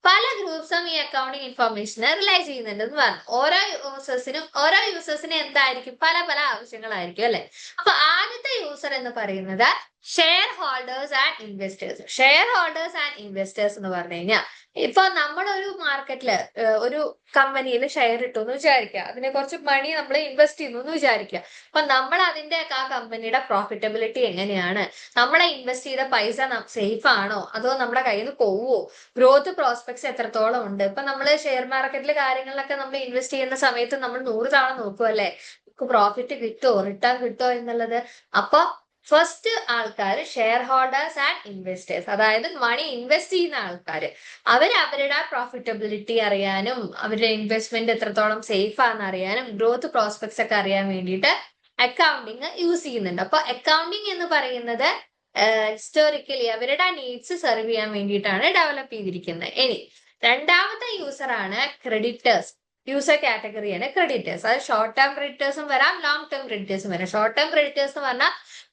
പല ഗ്രൂപ്പ്സും ഈ അക്കൗണ്ടിങ് ഇൻഫർമേഷനെ റിലൈ ചെയ്യുന്നുണ്ടെന്ന് പറഞ്ഞു. ഓരോ യൂസേഴ്സിനും എന്തായിരിക്കും? പല പല ആവശ്യങ്ങളായിരിക്കും അല്ലെ. അപ്പൊ ആദ്യത്തെ യൂസർ എന്ന് പറയുന്നത് share holders and investors. Share holders and investors എന്ന് പറഞ്ഞു കഴിഞ്ഞാൽ ഇപ്പൊ നമ്മളൊരു മാർക്കറ്റില് ഒരു കമ്പനിയിൽ ഷെയർ ഇട്ടു എന്ന് വിചാരിക്കുക, അതിനെ കുറച്ച് മണി നമ്മൾ ഇൻവെസ്റ്റ് ചെയ്യുന്നു എന്ന് വിചാരിക്കുക. അപ്പൊ നമ്മൾ അതിന്റെ ആ കമ്പനിയുടെ പ്രോഫിറ്റബിലിറ്റി എങ്ങനെയാണ്, നമ്മളെ ഇൻവെസ്റ്റ് ചെയ്ത പൈസ സേഫ് ആണോ അതോ നമ്മുടെ കയ്യിൽ നിന്ന് പോവോ, ഗ്രോത്ത് പ്രോസ്പെക്ട്സ് എത്രത്തോളം ഉണ്ട്. ഇപ്പൊ നമ്മൾ ഷെയർ മാർക്കറ്റിലെ കാര്യങ്ങളിലൊക്കെ നമ്മൾ ഇൻവെസ്റ്റ് ചെയ്യുന്ന സമയത്ത് നമ്മൾ 100 തവണ നോക്കും അല്ലെ, പ്രോഫിറ്റ് കിട്ടോ റിട്ടേൺ കിട്ടോ എന്നുള്ളത്. അപ്പൊ ഫസ്റ്റ് ആൾക്കാർ ഷെയർ ഹോൾഡേഴ്സ് ആൻഡ് ഇൻവെസ്റ്റേഴ്സ്, അതായത് മണി ഇൻവെസ്റ്റ് ചെയ്യുന്ന ആൾക്കാർ, അവരുടെ പ്രോഫിറ്റബിലിറ്റി അറിയാനും അവരുടെ ഇൻവെസ്റ്റ്മെന്റ് എത്രത്തോളം സേഫ് ആണെന്ന് അറിയാനും ഗ്രോത്ത് പ്രോസ്പെക്ട്സ് ഒക്കെ അറിയാൻ വേണ്ടിയിട്ട് അക്കൗണ്ടിങ് യൂസ് ചെയ്യുന്നുണ്ട്. അപ്പൊ അക്കൗണ്ടിങ് എന്ന് പറയുന്നത് ഹിസ്റ്റോറിക്കലി അവരുടെ നീഡ്സ് സെർവ് ചെയ്യാൻ വേണ്ടിയിട്ടാണ് ഡെവലപ്പ് ചെയ്തിരിക്കുന്നത്. ഇനി രണ്ടാമത്തെ യൂസറാണ് ക്രെഡിറ്റേഴ്സ്. യൂസർ കാറ്റഗറിയാണ് ക്രെഡിറ്റേഴ്സ്. അത് ഷോർട്ട് ടേം ക്രെഡിറ്റേഴ്സും വരാം, ലോങ് ടേം ക്രെഡിറ്റേഴ്സും വരാം. ഷോർട്ട് ടേം ക്രെഡിറ്റേഴ്സ് എന്ന് പറഞ്ഞാൽ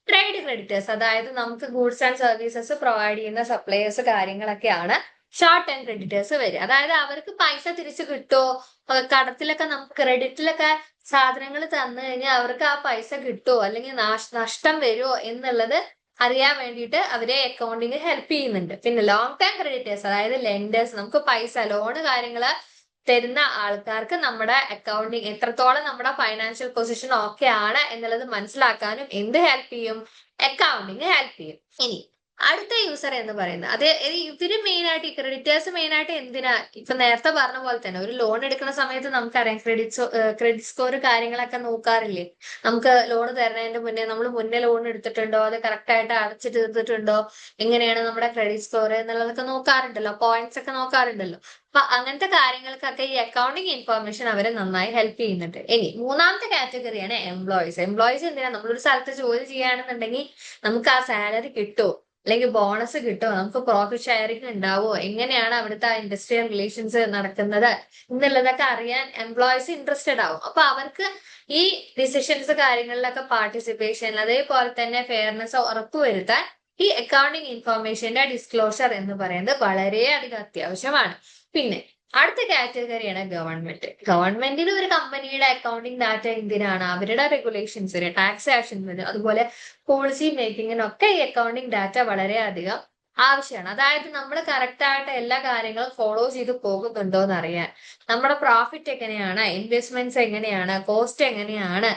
ട്രേഡ് ക്രെഡിറ്റേഴ്സ്, അതായത് നമുക്ക് ഗൂഡ്സ് ആൻഡ് സർവീസസ് പ്രൊവൈഡ് ചെയ്യുന്ന സപ്ലയേഴ്സ് കാര്യങ്ങളൊക്കെയാണ് ഷോർട്ട് ടേം ക്രെഡിറ്റേഴ്സ് വരിക. അതായത് അവർക്ക് പൈസ തിരിച്ചു കിട്ടുമോ, കടത്തിലൊക്കെ നമുക്ക് ക്രെഡിറ്റിലൊക്കെ സാധനങ്ങൾ തന്നു കഴിഞ്ഞാൽ അവർക്ക് ആ പൈസ കിട്ടുമോ അല്ലെങ്കിൽ നഷ്ടം വരുമോ എന്നുള്ളത് അറിയാൻ വേണ്ടിയിട്ട് അവരെ അക്കൗണ്ടിങ് ഹെൽപ്പ് ചെയ്യുന്നുണ്ട്. പിന്നെ ലോങ് ടേം ക്രെഡിറ്റേഴ്സ്, അതായത് ലെൻഡേഴ്സ്, നമുക്ക് പൈസ ലോണ് കാര്യങ്ങള് തരുന്ന ആൾക്കാർക്ക് നമ്മുടെ അക്കൗണ്ടിങ് എത്രത്തോളം നമ്മുടെ ഫൈനാൻഷ്യൽ പൊസിഷൻ ഓക്കെ ആണ് എന്നുള്ളത് മനസ്സിലാക്കാനും എന്ത് ഹെൽപ്പ് ചെയ്യും? അക്കൗണ്ടിങ് ഹെൽപ്പ് ചെയ്യും. ഇനി അടുത്ത യൂസർ എന്ന് പറയുന്നത് അത് ഇവര് മെയിൻ ആയിട്ട് ഈ ക്രെഡിറ്റേഴ്സ് മെയിൻ ആയിട്ട് എന്തിനാ ഇപ്പൊ നേരത്തെ പറഞ്ഞ പോലെ തന്നെ ഒരു ലോൺ എടുക്കുന്ന സമയത്ത് നമുക്കറിയാം ക്രെഡിറ്റ് സ്കോർ കാര്യങ്ങളൊക്കെ നോക്കാറില്ലേ. നമുക്ക് ലോൺ തരുന്നതിന്റെ മുന്നേ നമ്മൾ മുന്നേ ലോൺ എടുത്തിട്ടുണ്ടോ, അത് കറക്റ്റ് ആയിട്ട് അടച്ചു തീർത്തിട്ടുണ്ടോ, എങ്ങനെയാണ് നമ്മുടെ ക്രെഡിറ്റ് സ്കോർ എന്നുള്ളതൊക്കെ നോക്കാറുണ്ടല്ലോ, പോയിന്റ്സ് ഒക്കെ നോക്കാറുണ്ടല്ലോ. അപ്പൊ അങ്ങനത്തെ കാര്യങ്ങൾക്കൊക്കെ ഈ അക്കൗണ്ടിങ് ഇൻഫർമേഷൻ അവരെ നന്നായി ഹെൽപ്പ് ചെയ്യുന്നുണ്ട്. ഇനി മൂന്നാമത്തെ കാറ്റഗറിയാണ് എംപ്ലോയീസ്. എംപ്ലോയീസ് എന്തിനാ, നമ്മളൊരു സ്ഥലത്ത് ജോലി ചെയ്യുകയാണെന്നുണ്ടെങ്കിൽ നമുക്ക് ആ സാലറി കിട്ടുമോ, അല്ലെങ്കിൽ ബോണസ് കിട്ടുമോ, നമുക്ക് പ്രോഫിറ്റ് ഷെയറിംഗ് ഉണ്ടാവോ, എങ്ങനെയാണ് അവിടുത്തെ ഇൻഡസ്ട്രിയൽ റിലേഷൻസ് നടക്കുന്നത് എന്നുള്ളതൊക്കെ അറിയാൻ എംപ്ലോയീസ് ഇൻട്രസ്റ്റഡ് ആവും. അപ്പൊ അവർക്ക് ഈ ഡിസിഷൻസ് കാര്യങ്ങളിലൊക്കെ പാർട്ടിസിപ്പേഷൻ, അതേപോലെ തന്നെ ഫെയർനെസ് ഉറപ്പുവരുത്താൻ ഈ അക്കൗണ്ടിങ് ഇൻഫർമേഷന്റെ ഡിസ്ക്ലോഷർ എന്ന് പറയുന്നത് വളരെയധികം അത്യാവശ്യമാണ്. പിന്നെ അടുത്ത കാറ്റഗറിയാണ് ഗവൺമെന്റ്. ഗവൺമെന്റിന് ഒരു കമ്പനിയുടെ അക്കൗണ്ടിങ് ഡാറ്റ എന്തിനാണ്, അവരുടെ റെഗുലേഷൻസിന്, ടാക്സ് ആക്ഷൻസിന്, അതുപോലെ പോളിസി മേക്കിങ്ങിനൊക്കെ ഈ അക്കൗണ്ടിങ് ഡാറ്റ വളരെയധികം ആവശ്യമാണ്. അതായത് നമ്മൾ കറക്റ്റ് ആയിട്ട് എല്ലാ കാര്യങ്ങളും ഫോളോ ചെയ്ത് പോകുന്നുണ്ടോ എന്ന് അറിയാൻ, നമ്മുടെ പ്രോഫിറ്റ് എങ്ങനെയാണ്, ഇൻവെസ്റ്റ്മെന്റ്സ് എങ്ങനെയാണ്, കോസ്റ്റ് എങ്ങനെയാണ്,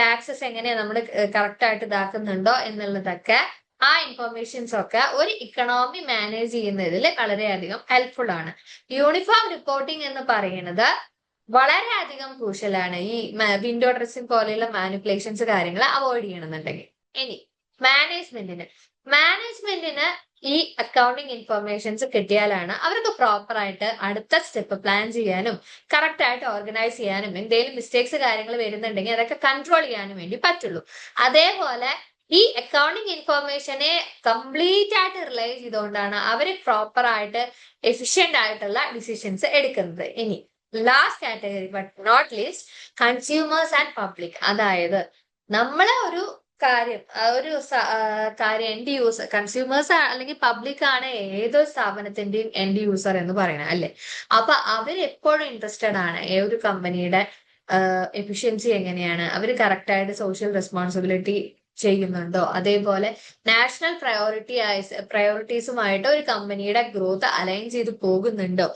ടാക്സസ് എങ്ങനെയാണ് നമ്മൾ കറക്റ്റ് ആയിട്ട് ഇതാക്കുന്നുണ്ടോ എന്നുള്ളതൊക്കെ, ആ ഇൻഫർമേഷൻസ് ഒക്കെ ഒരു ഇക്കണോമി മാനേജ് ചെയ്യുന്നതിൽ വളരെയധികം ഹെൽപ്ഫുൾ ആണ്. യൂണിഫോം റിപ്പോർട്ടിംഗ് എന്ന് പറയുന്നത് വളരെയധികം ക്രൂഷ്യലാണ് ഈ വിൻഡോ ഡ്രസ്സിംഗ് പോലെയുള്ള മാനിപ്പുലേഷൻസ് കാര്യങ്ങൾ അവോയ്ഡ് ചെയ്യണമെന്നുണ്ടെങ്കിൽ. ഇനി മാനേജ്മെന്റിന് ഈ അക്കൗണ്ടിങ് ഇൻഫർമേഷൻസ് കിട്ടിയാലാണ് അവർക്ക് പ്രോപ്പർ ആയിട്ട് അടുത്ത സ്റ്റെപ്പ് പ്ലാൻ ചെയ്യാനും കറക്റ്റ് ആയിട്ട് ഓർഗനൈസ് ചെയ്യാനും എന്തെങ്കിലും മിസ്റ്റേക്സ് കാര്യങ്ങൾ വരുന്നുണ്ടെങ്കിൽ അതൊക്കെ കൺട്രോൾ ചെയ്യാനും വേണ്ടി പറ്റുള്ളൂ. അതേപോലെ ഈ അക്കൗണ്ടിങ് ഇൻഫർമേഷനെ കംപ്ലീറ്റ് ആയിട്ട് റിലൈ ചെയ്തുകൊണ്ടാണ് അവർ പ്രോപ്പർ ആയിട്ട് എഫിഷ്യന്റ് ആയിട്ടുള്ള ഡിസിഷൻസ് എടുക്കുന്നത്. ഇനി last category but not least, consumers and public. അതായത് നമ്മളെ ഒരു കാര്യം എൻഡ് യൂസർ, കൺസ്യൂമേഴ്സ് അല്ലെങ്കിൽ പബ്ലിക് ആണ് ഏതൊരു സ്ഥാപനത്തിന്റെയും എൻഡ് യൂസർ എന്ന് പറയുന്നത് അല്ലെ. അപ്പൊ അവരെപ്പോഴും ഇൻട്രസ്റ്റഡ് ആണ് ഒരു കമ്പനിയുടെ എഫിഷ്യൻസി എങ്ങനെയാണ്, അവർ കറക്റ്റ് ആയിട്ട് സോഷ്യൽ റെസ്പോൺസിബിലിറ്റി ചെയ്യുന്നുണ്ടോ, അതേപോലെ നാഷണൽ പ്രയോറിറ്റീസുമായിട്ട് ഒരു കമ്പനിയുടെ ഗ്രോത്ത് അലൈൻ ചെയ്ത് പോകുന്നുണ്ടോ,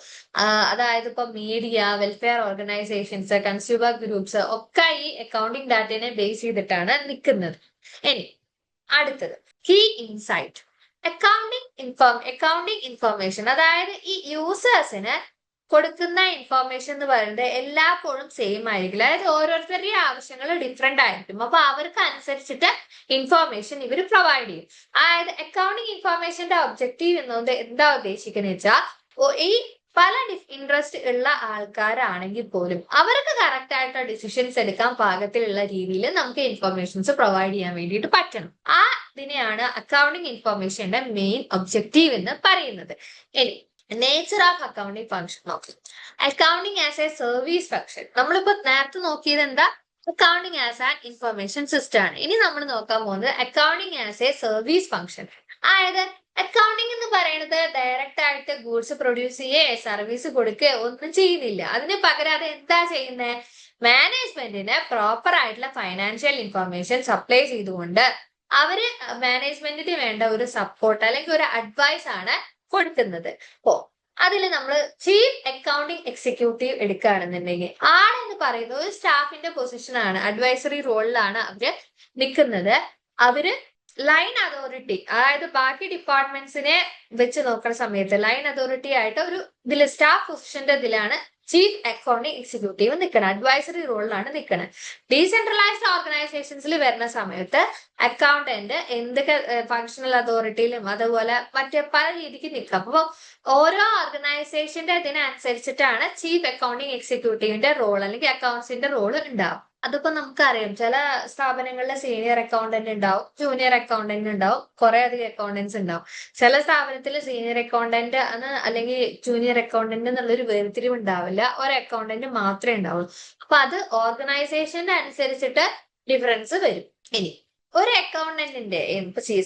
അതായത് ഇപ്പൊ media, welfare organisations, consumer groups ഒക്കെ ഈ അക്കൗണ്ടിങ് ഡാറ്റയെ ബേസ് ചെയ്തിട്ടാണ് നിൽക്കുന്നത്. ഇനി അടുത്തത് കീ ഇൻസൈറ്റ്. അക്കൗണ്ടിങ് ഇൻഫർമേഷൻ, അതായത് ഈ യൂസേഴ്സിന് കൊടുക്കുന്ന ഇൻഫർമേഷൻ എന്ന് പറയുന്നത് എല്ലായ്പ്പോഴും സെയിം ആയിരിക്കില്ല. അതായത് ഓരോരുത്തരുടെയും ആവശ്യങ്ങൾ ഡിഫറെന്റ് ആയിരിക്കും. അപ്പൊ അവർക്ക് അനുസരിച്ചിട്ട് ഇൻഫർമേഷൻ ഇവർ പ്രൊവൈഡ് ചെയ്യും. അതായത് അക്കൗണ്ടിങ് ഇൻഫർമേഷന്റെ ഒബ്ജക്റ്റീവ് എന്നത് എന്താ ഉദ്ദേശിക്കുന്നത് വെച്ചാൽ, ഈ പല ഇൻട്രസ്റ്റ് ഉള്ള ആൾക്കാരാണെങ്കിൽ പോലും അവർക്ക് കറക്റ്റ് ആയിട്ടുള്ള ഡിസിഷൻസ് എടുക്കാൻ പാകത്തിലുള്ള രീതിയിൽ നമുക്ക് ഇൻഫർമേഷൻസ് പ്രൊവൈഡ് ചെയ്യാൻ വേണ്ടിയിട്ട് പറ്റണം. ഇതിനെയാണ് അക്കൗണ്ടിങ് ഇൻഫർമേഷന്റെ മെയിൻ ഒബ്ജക്റ്റീവ് എന്ന് പറയുന്നത്. ഇനി നേച്ചർ ഓഫ് അക്കൗണ്ടിങ് ഫംഗ്ഷൻ നോക്കി. Accounting as a service function. നമ്മളിപ്പോ നേരത്തെ നോക്കിയത് എന്താ, accounting as an information system ആണ്. ഇനി നമ്മൾ നോക്കാൻ പോകുന്നത് accounting as a service function. അതായത് അക്കൗണ്ടിങ് എന്ന് പറയുന്നത് ഡയറക്റ്റ് ആയിട്ട് ഗൂഡ്സ് പ്രൊഡ്യൂസ് ചെയ്യേ സർവീസ് കൊടുക്കുകയോ ഒന്നും ചെയ്യുന്നില്ല. അതിന് പകരം അത് എന്താ ചെയ്യുന്നത്, മാനേജ്മെന്റിന് പ്രോപ്പർ ആയിട്ടുള്ള ഫൈനാൻഷ്യൽ ഇൻഫർമേഷൻ സപ്ലൈ ചെയ്തുകൊണ്ട് അവര് മാനേജ്മെന്റിന് വേണ്ട ഒരു സപ്പോർട്ട് അല്ലെങ്കിൽ ഒരു അഡ്വൈസ് ആണ് കൊടുക്കുന്നത്. അതിൽ നമ്മൾ ചീഫ് അക്കൗണ്ടിങ് എക്സിക്യൂട്ടീവ് എടുക്കുകയാണെന്നുണ്ടെങ്കിൽ ആളെന്ന് പറയുന്നത് ഒരു സ്റ്റാഫിന്റെ പൊസിഷനാണ്, അഡ്വൈസറി റോളിലാണ് അവര് നിൽക്കുന്നത്. അവര് ലൈൻ അതോറിറ്റി, അതായത് ബാക്കി ഡിപ്പാർട്ട്മെന്റ്സിനെ വെച്ച് നോക്കുന്ന സമയത്ത് ലൈൻ അതോറിറ്റി ആയിട്ട് ഒരു സ്റ്റാഫ് പൊസിഷന്റെ ഇതിലാണ് ചീഫ് അക്കൗണ്ടിങ് എക്സിക്യൂട്ടീവ് നിൽക്കണം, അഡ്വൈസറി റോളിലാണ് നിൽക്കുന്നത്. ഡീസെൻട്രലൈസ്ഡ് ഓർഗനൈസേഷൻസിൽ വരുന്ന സമയത്ത് അക്കൗണ്ടന്റ് എന്തൊക്കെ ഫങ്ഷണൽ അതോറിറ്റിയിലും അതുപോലെ മറ്റേ പല രീതിക്ക് നിൽക്കാം. അപ്പൊ ഓരോ ഓർഗനൈസേഷന്റെ ഇതിനനുസരിച്ചിട്ടാണ് ചീഫ് അക്കൗണ്ടിങ് എക്സിക്യൂട്ടീവിന്റെ റോൾ അല്ലെങ്കിൽ അക്കൗണ്ട്സിന്റെ റോൾ ഉണ്ടാവും. അതിപ്പോ നമുക്കറിയാം, ചില സ്ഥാപനങ്ങളിലെ സീനിയർ അക്കൗണ്ടന്റ് ഉണ്ടാവും, ജൂനിയർ അക്കൗണ്ടന്റ് ഉണ്ടാവും, കുറെ അധികം അക്കൗണ്ടൻസ് ഉണ്ടാവും. ചില സ്ഥാപനത്തിൽ സീനിയർ അക്കൗണ്ടന്റ് അല്ലെങ്കിൽ ജൂനിയർ അക്കൗണ്ടന്റ് എന്നുള്ളൊരു വേർതിരിവ് ഉണ്ടാവില്ല, ഒരു അക്കൗണ്ടന്റ് മാത്രമേ ഉണ്ടാവുള്ളൂ. അപ്പൊ അത് ഓർഗനൈസേഷന്റെ അനുസരിച്ചിട്ട് ഡിഫറൻസ് വരും. ഇനി ഒരു അക്കൗണ്ടന്റിന്റെ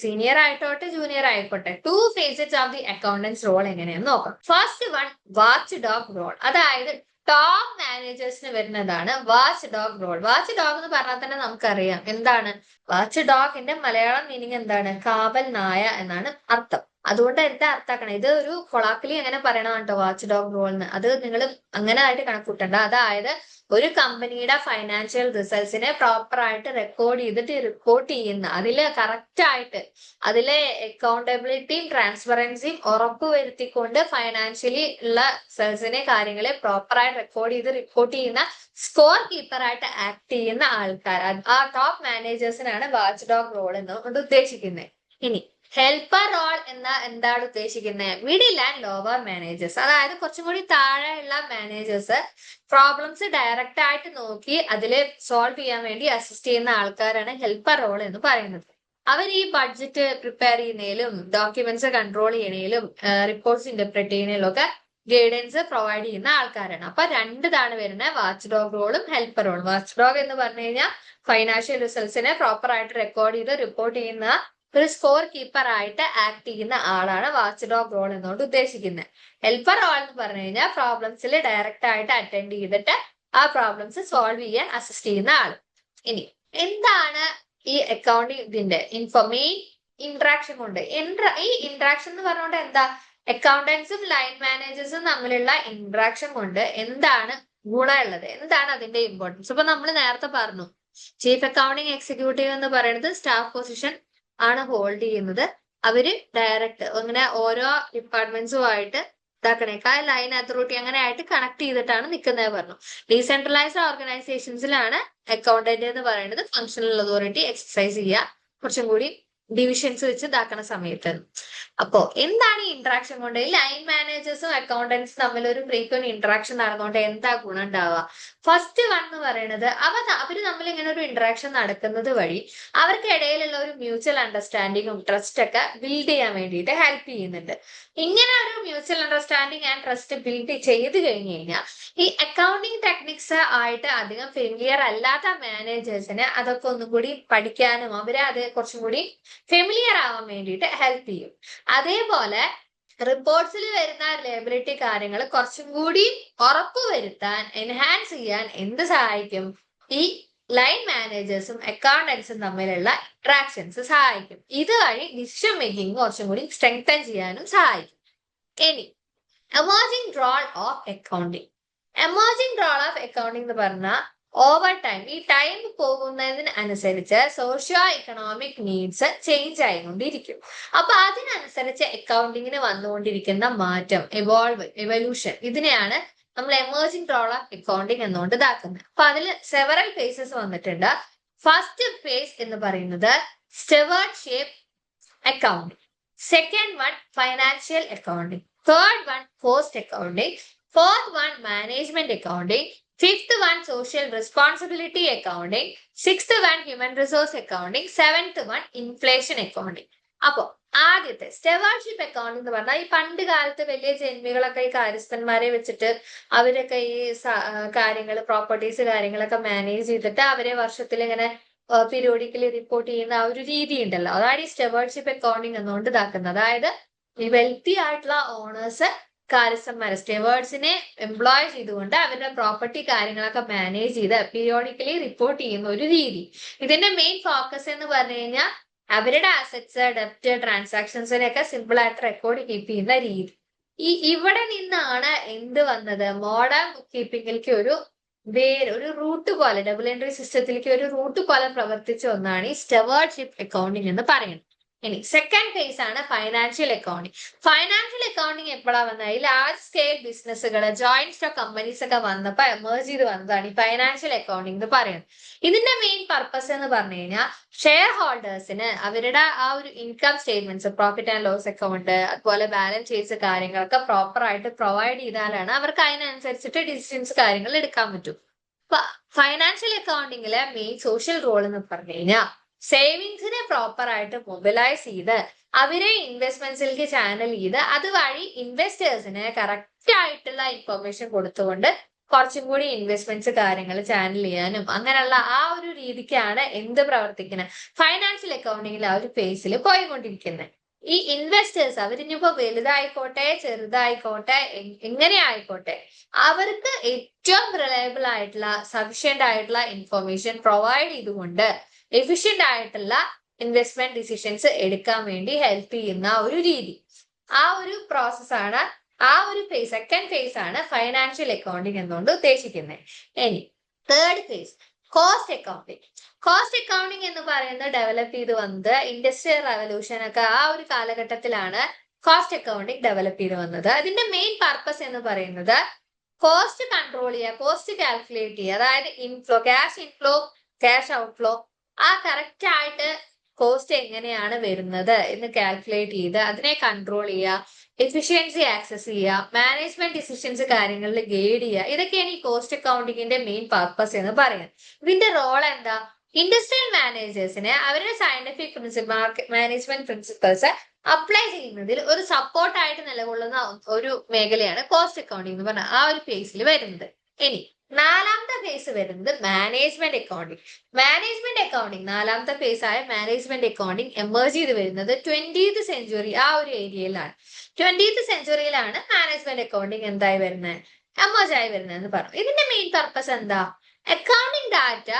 സീനിയർ ആയിക്കോട്ടെ ജൂനിയർ ആയിക്കോട്ടെ 2 phases of the accountants role എങ്ങനെയാന്ന് നോക്കാം. First one, watch dog role. അതായത് ടോപ്പ് മാനേജേഴ്സിന് വരുന്നതാണ് watch dog role. Watch dog എന്ന് പറഞ്ഞാൽ തന്നെ നമുക്കറിയാം എന്താണ് വാച്ച് ഡോഗിന്റെ മലയാളം മീനിങ് എന്താണ്, കാവൽ നായ എന്നാണ് അർത്ഥം. അതുകൊണ്ട് എന്താ അർത്ഥാക്കണം, ഇത് ഒരു കൊളാക്കലി അങ്ങനെ പറയണം കേട്ടോ വാച്ച് ഡോഗ് റോളിന്. അത് നിങ്ങൾ അങ്ങനെ ആയിട്ട് കണക്കൂട്ടണ്ട. അതായത് ഒരു കമ്പനിയുടെ ഫൈനാൻഷ്യൽ റിസൾട്ട്സിനെ പ്രോപ്പർ ആയിട്ട് റെക്കോർഡ് ചെയ്തിട്ട് റിപ്പോർട്ട് ചെയ്യുന്ന, അതില് കറക്റ്റ് ആയിട്ട് അതിലെ അക്കൗണ്ടബിലിറ്റിയും ട്രാൻസ്പെറൻസിയും ഉറപ്പുവരുത്തിക്കൊണ്ട് ഫൈനാൻഷ്യലി ഉള്ള റിസൾട്ട്സിനെ കാര്യങ്ങളെ പ്രോപ്പർ ആയിട്ട് റെക്കോർഡ് ചെയ്ത് റിപ്പോർട്ട് ചെയ്യുന്ന സ്കോർ കീപ്പർ ആയിട്ട് ആക്ട് ചെയ്യുന്ന ആൾക്കാർ, ആ ടോപ്പ് മാനേജേഴ്സിനാണ് വാച്ച് ഡോഗ് റോൾ എന്നുകൊണ്ട് ഉദ്ദേശിക്കുന്നത്. ഇനി ഹെൽപ്പർ റോൾ എന്ന എന്താണ് ഉദ്ദേശിക്കുന്നത്? മിഡിൽ ആൻഡ് ലോവർ മാനേജേഴ്സ്, അതായത് കുറച്ചും കൂടി താഴെയുള്ള മാനേജേഴ്സ് പ്രോബ്ലംസ് ഡയറക്റ്റ് ആയിട്ട് നോക്കി അതില് സോൾവ് ചെയ്യാൻ വേണ്ടി അസിസ്റ്റ് ചെയ്യുന്ന ആൾക്കാരാണ് ഹെൽപ്പർ റോൾ എന്ന് പറയുന്നത്. അവർ ഈ ബഡ്ജറ്റ് പ്രിപ്പയർ ചെയ്യുന്നതിലും ഡോക്യുമെന്റ്സ് കൺട്രോൾ ചെയ്യണേലും റിപ്പോർട്ട്സ് ഇന്റർപ്രറ്റ് ചെയ്യുന്നതിലും ഒക്കെ ഗൈഡൻസ് പ്രൊവൈഡ് ചെയ്യുന്ന ആൾക്കാരാണ്. അപ്പൊ രണ്ടിതാണ് വരുന്നത്, വാച്ച് ഡോഗ് റോളും ഹെൽപ്പർ റോളും. വാച്ച് ഡോഗ് എന്ന് പറഞ്ഞു കഴിഞ്ഞാൽ ഫൈനാൻഷ്യൽ റിസൾട്ട്സിനെ പ്രോപ്പർ ആയിട്ട് റെക്കോർഡ് ചെയ്ത് റിപ്പോർട്ട് ചെയ്യുന്ന ഒരു സ്കോർ കീപ്പർ ആയിട്ട് ആക്ട് ചെയ്യുന്ന ആളാണ് വാച്ച് ഡോഗ് റോൾ എന്നോട് ഉദ്ദേശിക്കുന്നത്. ഹെൽപ്പർ റോൾ എന്ന് പറഞ്ഞു കഴിഞ്ഞാൽ പ്രോബ്ലംസിൽ ഡയറക്റ്റ് ആയിട്ട് അറ്റൻഡ് ചെയ്തിട്ട് ആ പ്രോബ്ലംസ് സോൾവ് ചെയ്യാൻ അസിസ്റ്റ് ചെയ്യുന്ന ആൾ. ഇനി എന്താണ് ഈ അക്കൗണ്ടിങ് ഇതിന്റെ മെയിൻ ഇന്ററാക്ഷൻ കൊണ്ട് ഈ ഇന്ററാക്ഷൻ എന്ന് പറഞ്ഞുകൊണ്ട് എന്താ, അക്കൗണ്ടൻസും ലൈൻ മാനേജേഴ്സും തമ്മിലുള്ള ഇന്ററാക്ഷൻ കൊണ്ട് എന്താണ് ഗുണമുള്ളത്, എന്താണ് അതിന്റെ ഇമ്പോർട്ടൻസ്? ഇപ്പൊ നമ്മൾ നേരത്തെ പറഞ്ഞു ചീഫ് അക്കൗണ്ടിങ് എക്സിക്യൂട്ടീവ് എന്ന് പറയുന്നത് സ്റ്റാഫ് പൊസിഷൻ ആണ് ഹോൾഡ് ചെയ്യുന്നത്. അവര് ഡയറക്റ്റ് അങ്ങനെ ഓരോ ഡിപ്പാർട്ട്മെന്റ്സുമായിട്ട് ഇതാക്കണേക്കാൾ ലൈൻ അതോറിറ്റി അങ്ങനെ ആയിട്ട് കണക്ട് ചെയ്തിട്ടാണ് നിൽക്കുന്നത് പറഞ്ഞു. ഡീസെൻട്രലൈസ്ഡ് ഓർഗനൈസേഷൻസിലാണ് അക്കൗണ്ടന്റ് എന്ന് പറയുന്നത് ഫങ്ഷണൽ അതോറിറ്റി എക്സസൈസ് ചെയ്യുക കുറച്ചും കൂടി ഡിവിഷൻസ് വെച്ച് ഇതാക്കണ സമയത്ത്. അപ്പോ എന്താണ് ഈ ഇന്ററാക്ഷൻ കൊണ്ട്? ലൈൻ മാനേജേഴ്സും അക്കൗണ്ടൻസും തമ്മിൽ ഒരു ഫ്രീക്വന്റ് ഇന്ററാക്ഷൻ നടന്നുകൊണ്ട് എന്താ ഗുണം ഉണ്ടാവുക? ഫസ്റ്റ് വൺ എന്ന് പറയുന്നത് അവര് തമ്മിൽ ഇങ്ങനെ ഒരു ഇന്ററാക്ഷൻ നടക്കുന്നത് വഴി അവർക്കിടയിലുള്ള ഒരു മ്യൂച്വൽ അണ്ടർസ്റ്റാൻഡിങ്ങും ട്രസ്റ്റ് ഒക്കെ ബിൽഡ് ചെയ്യാൻ വേണ്ടിയിട്ട് ഹെൽപ്പ് ചെയ്യുന്നുണ്ട്. ഇങ്ങനെ ഒരു mutual understanding and trust build ചെയ്ത് കഴിഞ്ഞു കഴിഞ്ഞാൽ ഈ അക്കൗണ്ടിങ് ടെക്നിക്സ് ആയിട്ട് അധികം ഫെമിലിയർ അല്ലാത്ത മാനേജേഴ്സിന് അതൊക്കെ ഒന്നും കൂടി പഠിക്കാനും അവരെ അത് കുറച്ചും കൂടി ഫെമിലിയർ ആവാൻ വേണ്ടിയിട്ട് ഹെൽപ്പ് ചെയ്യും. അതേപോലെ റിപ്പോർട്ട്സിൽ വരുന്ന ലയബിലിറ്റി കാര്യങ്ങൾ കുറച്ചും കൂടി ഉറപ്പുവരുത്താൻ എൻഹാൻസ് ചെയ്യാൻ എന്ത് സഹായിക്കും? ഈ ലൈൻ മാനേജേഴ്സും അക്കൗണ്ടൻസും തമ്മിലുള്ള ഇന്ററാക്ഷൻസ് സഹായിക്കും. ഇതുവഴി ഡിസിഷൻ മേക്കിംഗ് കുറച്ചും കൂടി സ്ട്രെങ്തൻ ചെയ്യാനും സഹായിക്കും. ഇനി emerging role of accounting. Emerging role of accounting എന്ന് പറഞ്ഞാൽ ഓവർ ടൈം, ഈ ടൈം പോകുന്നതിനനുസരിച്ച് സോഷ്യോ എക്കണോമിക് നീഡ്സ് ചേഞ്ച് ആയിക്കൊണ്ടിരിക്കും. അപ്പൊ അതിനനുസരിച്ച് അക്കൗണ്ടിങ്ങിന് വന്നുകൊണ്ടിരിക്കുന്ന മാറ്റം, എവല്യൂഷൻ, ഇതിനെയാണ് നമ്മൾ എമർജിംഗ് റോൾ ഓഫ് അക്കൗണ്ടിങ് എന്നുകൊണ്ട് ഇതാക്കുന്നത്. അപ്പൊ അതിൽ സെവറൽ ഫേസസ് വന്നിട്ടുണ്ട്. ഫസ്റ്റ് ഫേസ് എന്ന് പറയുന്നത് stewardship accounting, second one financial accounting, third one cost accounting, fourth one management accounting, fifth one social responsibility accounting, sixth one human resource accounting, seventh one inflation accounting. അപ്പോ ആദ്യത്തെ സ്റ്റെവാർഡ്ഷിപ്പ് accounting എന്ന് പറഞ്ഞാൽ ഈ പണ്ട് കാലത്ത് വലിയ ജന്മികളൊക്കെ ഈ കാര്യസ്ഥന്മാരെ വെച്ചിട്ട് അവരൊക്കെ ഈ കാര്യങ്ങൾ പ്രോപ്പർട്ടീസ് കാര്യങ്ങളൊക്കെ മാനേജ് ചെയ്തിട്ട് അവരെ വർഷത്തിൽ ഇങ്ങനെ പീരിയോഡിക്കലി റിപ്പോർട്ട് ചെയ്യുന്ന ആ ഒരു രീതി ഉണ്ടല്ലോ, അതാണ് ഈ സ്റ്റെവാർഡ്ഷിപ്പ് അക്കൗണ്ടിങ് എന്നുകൊണ്ട് ഇതാക്കുന്നത്. അതായത് ഈ വെൽത്തി ആയിട്ടുള്ള ഓണേഴ്സ് കാര്യസ്ഥന്മാരെ സ്റ്റെവേർഡ്സിനെ എംപ്ലോയ് ചെയ്തുകൊണ്ട് അവരുടെ പ്രോപ്പർട്ടി കാര്യങ്ങളൊക്കെ മാനേജ് ചെയ്ത് പീരിയോഡിക്കലി റിപ്പോർട്ട് ചെയ്യുന്ന ഒരു രീതി. ഇതിന്റെ മെയിൻ ഫോക്കസ് എന്ന് പറഞ്ഞു കഴിഞ്ഞാൽ അവരുടെ അസറ്റ്സ്, ഡെപ്റ്റ്, ട്രാൻസാക്ഷൻസിനെയൊക്കെ സിമ്പിൾ ആയിട്ട് റെക്കോർഡ് കീപ്പ് ചെയ്യുന്ന രീതി. ഇവിടെ നിന്നാണ് എന്ത് വന്നത്? മോഡേൺ ബുക്ക് കീപ്പിംഗിലേക്ക് ഒരു റൂട്ട് പോലെ, ഡബിൾ എൻട്രി സിസ്റ്റത്തിലേക്ക് ഒരു റൂട്ട് പോലെ പ്രവർത്തിച്ച ഒന്നാണ് ഈ സ്റ്റെവാർഡ്ഷിപ്പ് അക്കൗണ്ടിങ് എന്ന് പറയുന്നത്. ഇനി സെക്കൻഡ് ഫേസ് ആണ് ഫൈനാൻഷ്യൽ അക്കൗണ്ടിങ്. ഫൈനാൻഷ്യൽ അക്കൗണ്ടിങ് എപ്പോഴാ വന്നത്? ഈ ലാർജ് സ്കെയിൽ ബിസിനസ്സുകൾ, ജോയിന്റ് സ്റ്റോക്ക് കമ്പനീസ് ഒക്കെ വന്നപ്പോ എമേർജ് ചെയ്ത് വന്നതാണ് ഈ ഫൈനാൻഷ്യൽ അക്കൗണ്ടിങ് എന്ന് പറയുന്നത്. ഇതിന്റെ മെയിൻ പർപ്പസ് എന്ന് പറഞ്ഞു കഴിഞ്ഞാൽ ഷെയർ ഹോൾഡേഴ്സിന് അവരുടെ ആ ഒരു income statements, profit and loss account, അതുപോലെ ബാലൻസ് ഷീറ്റ്സ് കാര്യങ്ങളൊക്കെ പ്രോപ്പർ ആയിട്ട് പ്രൊവൈഡ് ചെയ്താലാണ് അവർക്ക് അതിനനുസരിച്ചിട്ട് ഡിസിഷൻസ് കാര്യങ്ങൾ എടുക്കാൻ പറ്റും. അപ്പൊ ഫൈനാൻഷ്യൽ അക്കൗണ്ടിങ്ങിലെ മെയിൻ സോഷ്യൽ റോൾ എന്ന് പറഞ്ഞു കഴിഞ്ഞാൽ സേവിങ്സിനെ പ്രോപ്പർ ആയിട്ട് മൊബിലൈസ് ചെയ്ത് അവരെ ഇൻവെസ്റ്റ്മെന്റ്സിലേക്ക് ചാനൽ ചെയ്ത് അതുവഴി ഇൻവെസ്റ്റേഴ്സിന് കറക്റ്റ് ആയിട്ടുള്ള ഇൻഫർമേഷൻ കൊടുത്തുകൊണ്ട് കുറച്ചും കൂടി ഇൻവെസ്റ്റ്മെന്റ്സ് കാര്യങ്ങൾ ചാനൽ ചെയ്യാനും അങ്ങനെയുള്ള ആ ഒരു രീതിക്കാണ് എന്ത് പ്രവർത്തിക്കുന്നത് ഫൈനാൻഷ്യൽ അക്കൗണ്ടിങ്ങിൽ ആ ഒരു ഫേസിൽ പോയിക്കൊണ്ടിരിക്കുന്നത്. ഈ ഇൻവെസ്റ്റേഴ്സ് അവരിനിപ്പോ വലുതായിക്കോട്ടെ ചെറുതായിക്കോട്ടെ എങ്ങനെ ആയിക്കോട്ടെ അവർക്ക് ഏറ്റവും റിലയബിൾ ആയിട്ടുള്ള സഫിഷ്യന്റ് ആയിട്ടുള്ള ഇൻഫർമേഷൻ പ്രൊവൈഡ് ചെയ്തുകൊണ്ട് എഫിഷ്യന്റ് ആയിട്ടുള്ള ഇൻവെസ്റ്റ്മെന്റ് ഡിസിഷൻസ് എടുക്കാൻ വേണ്ടി ഹെൽപ്പ് ചെയ്യുന്ന ഒരു രീതി. ആ ഒരു പ്രോസസ്സാണ്, ആ ഒരു ഫേസ്, സെക്കൻഡ് ഫേസ് ആണ് ഫൈനാൻഷ്യൽ അക്കൗണ്ടിങ് എന്നുകൊണ്ട് ഉദ്ദേശിക്കുന്നത്. ഇനി third phase cost accounting. Cost accounting എന്ന് പറയുന്നത് ഡെവലപ്പ് ചെയ്ത് വന്നത് ഇൻഡസ്ട്രിയൽ റവല്യൂഷൻ ഒക്കെ ആ ഒരു കാലഘട്ടത്തിലാണ് കോസ്റ്റ് അക്കൗണ്ടിങ് ഡെവലപ്പ് ചെയ്ത് വന്നത്. അതിന്റെ മെയിൻ പർപ്പസ് എന്ന് പറയുന്നത് കോസ്റ്റ് കൺട്രോൾ ചെയ്യുക, കോസ്റ്റ് കാൽക്കുലേറ്റ് ചെയ്യുക, അതായത് inflow, cash inflow, cash outflow, ആ കറക്റ്റ് ആയിട്ട് കോസ്റ്റ് എങ്ങനെയാണ് വരുന്നത് എന്ന് കാൽക്കുലേറ്റ് ചെയ്ത് അതിനെ കൺട്രോൾ ചെയ്യുക, എഫിഷ്യൻസി ആക്സസ് ചെയ്യുക, മാനേജ്മെന്റ് ഡിസിഷൻസ് കാര്യങ്ങളിൽ ഗൈഡ് ചെയ്യുക. ഇതൊക്കെയാണ് ഈ കോസ്റ്റ് അക്കൗണ്ടിങ്ങിന്റെ മെയിൻ പർപ്പസ് എന്ന് പറയുന്നത്. ഇതിന്റെ റോൾ എന്താ? ഇൻഡസ്ട്രിയൽ മാനേജേഴ്സിനെ അവരുടെ സയന്റിഫിക് മാനേജ്മെന്റ് പ്രിൻസിപ്പൾസ് അപ്ലൈ ചെയ്യുന്നതിൽ ഒരു സപ്പോർട്ടായിട്ട് നിലകൊള്ളുന്ന ഒരു മേഖലയാണ് കോസ്റ്റ് അക്കൗണ്ടിങ് എന്ന് പറഞ്ഞാൽ ആ ഒരു ഫേസിൽ വരുന്നത്. ഇനി നാലാമത്തെ ഫേസ് വരുന്നത് മാനേജ്മെന്റ് അക്കൗണ്ടിങ്. മാനേജ്മെന്റ് അക്കൗണ്ടിങ് നാലാമത്തെ ഫേസ് ആയ മാനേജ്മെന്റ് അക്കൗണ്ടിങ് എമേർജ് ചെയ്ത് വരുന്നത് 20th സെഞ്ചുറി ആ ഒരു ഏരിയയിലാണ്. 20th സെഞ്ചുറിയിലാണ് മാനേജ്മെന്റ് അക്കൗണ്ടിങ് എന്തായി വരുന്നത്, എമേർജ് ആയി വരുന്നത് എന്ന് പറഞ്ഞു. ഇതിന്റെ മെയിൻ പർപ്പസ് എന്താ? അക്കൗണ്ടിങ് ഡാറ്റ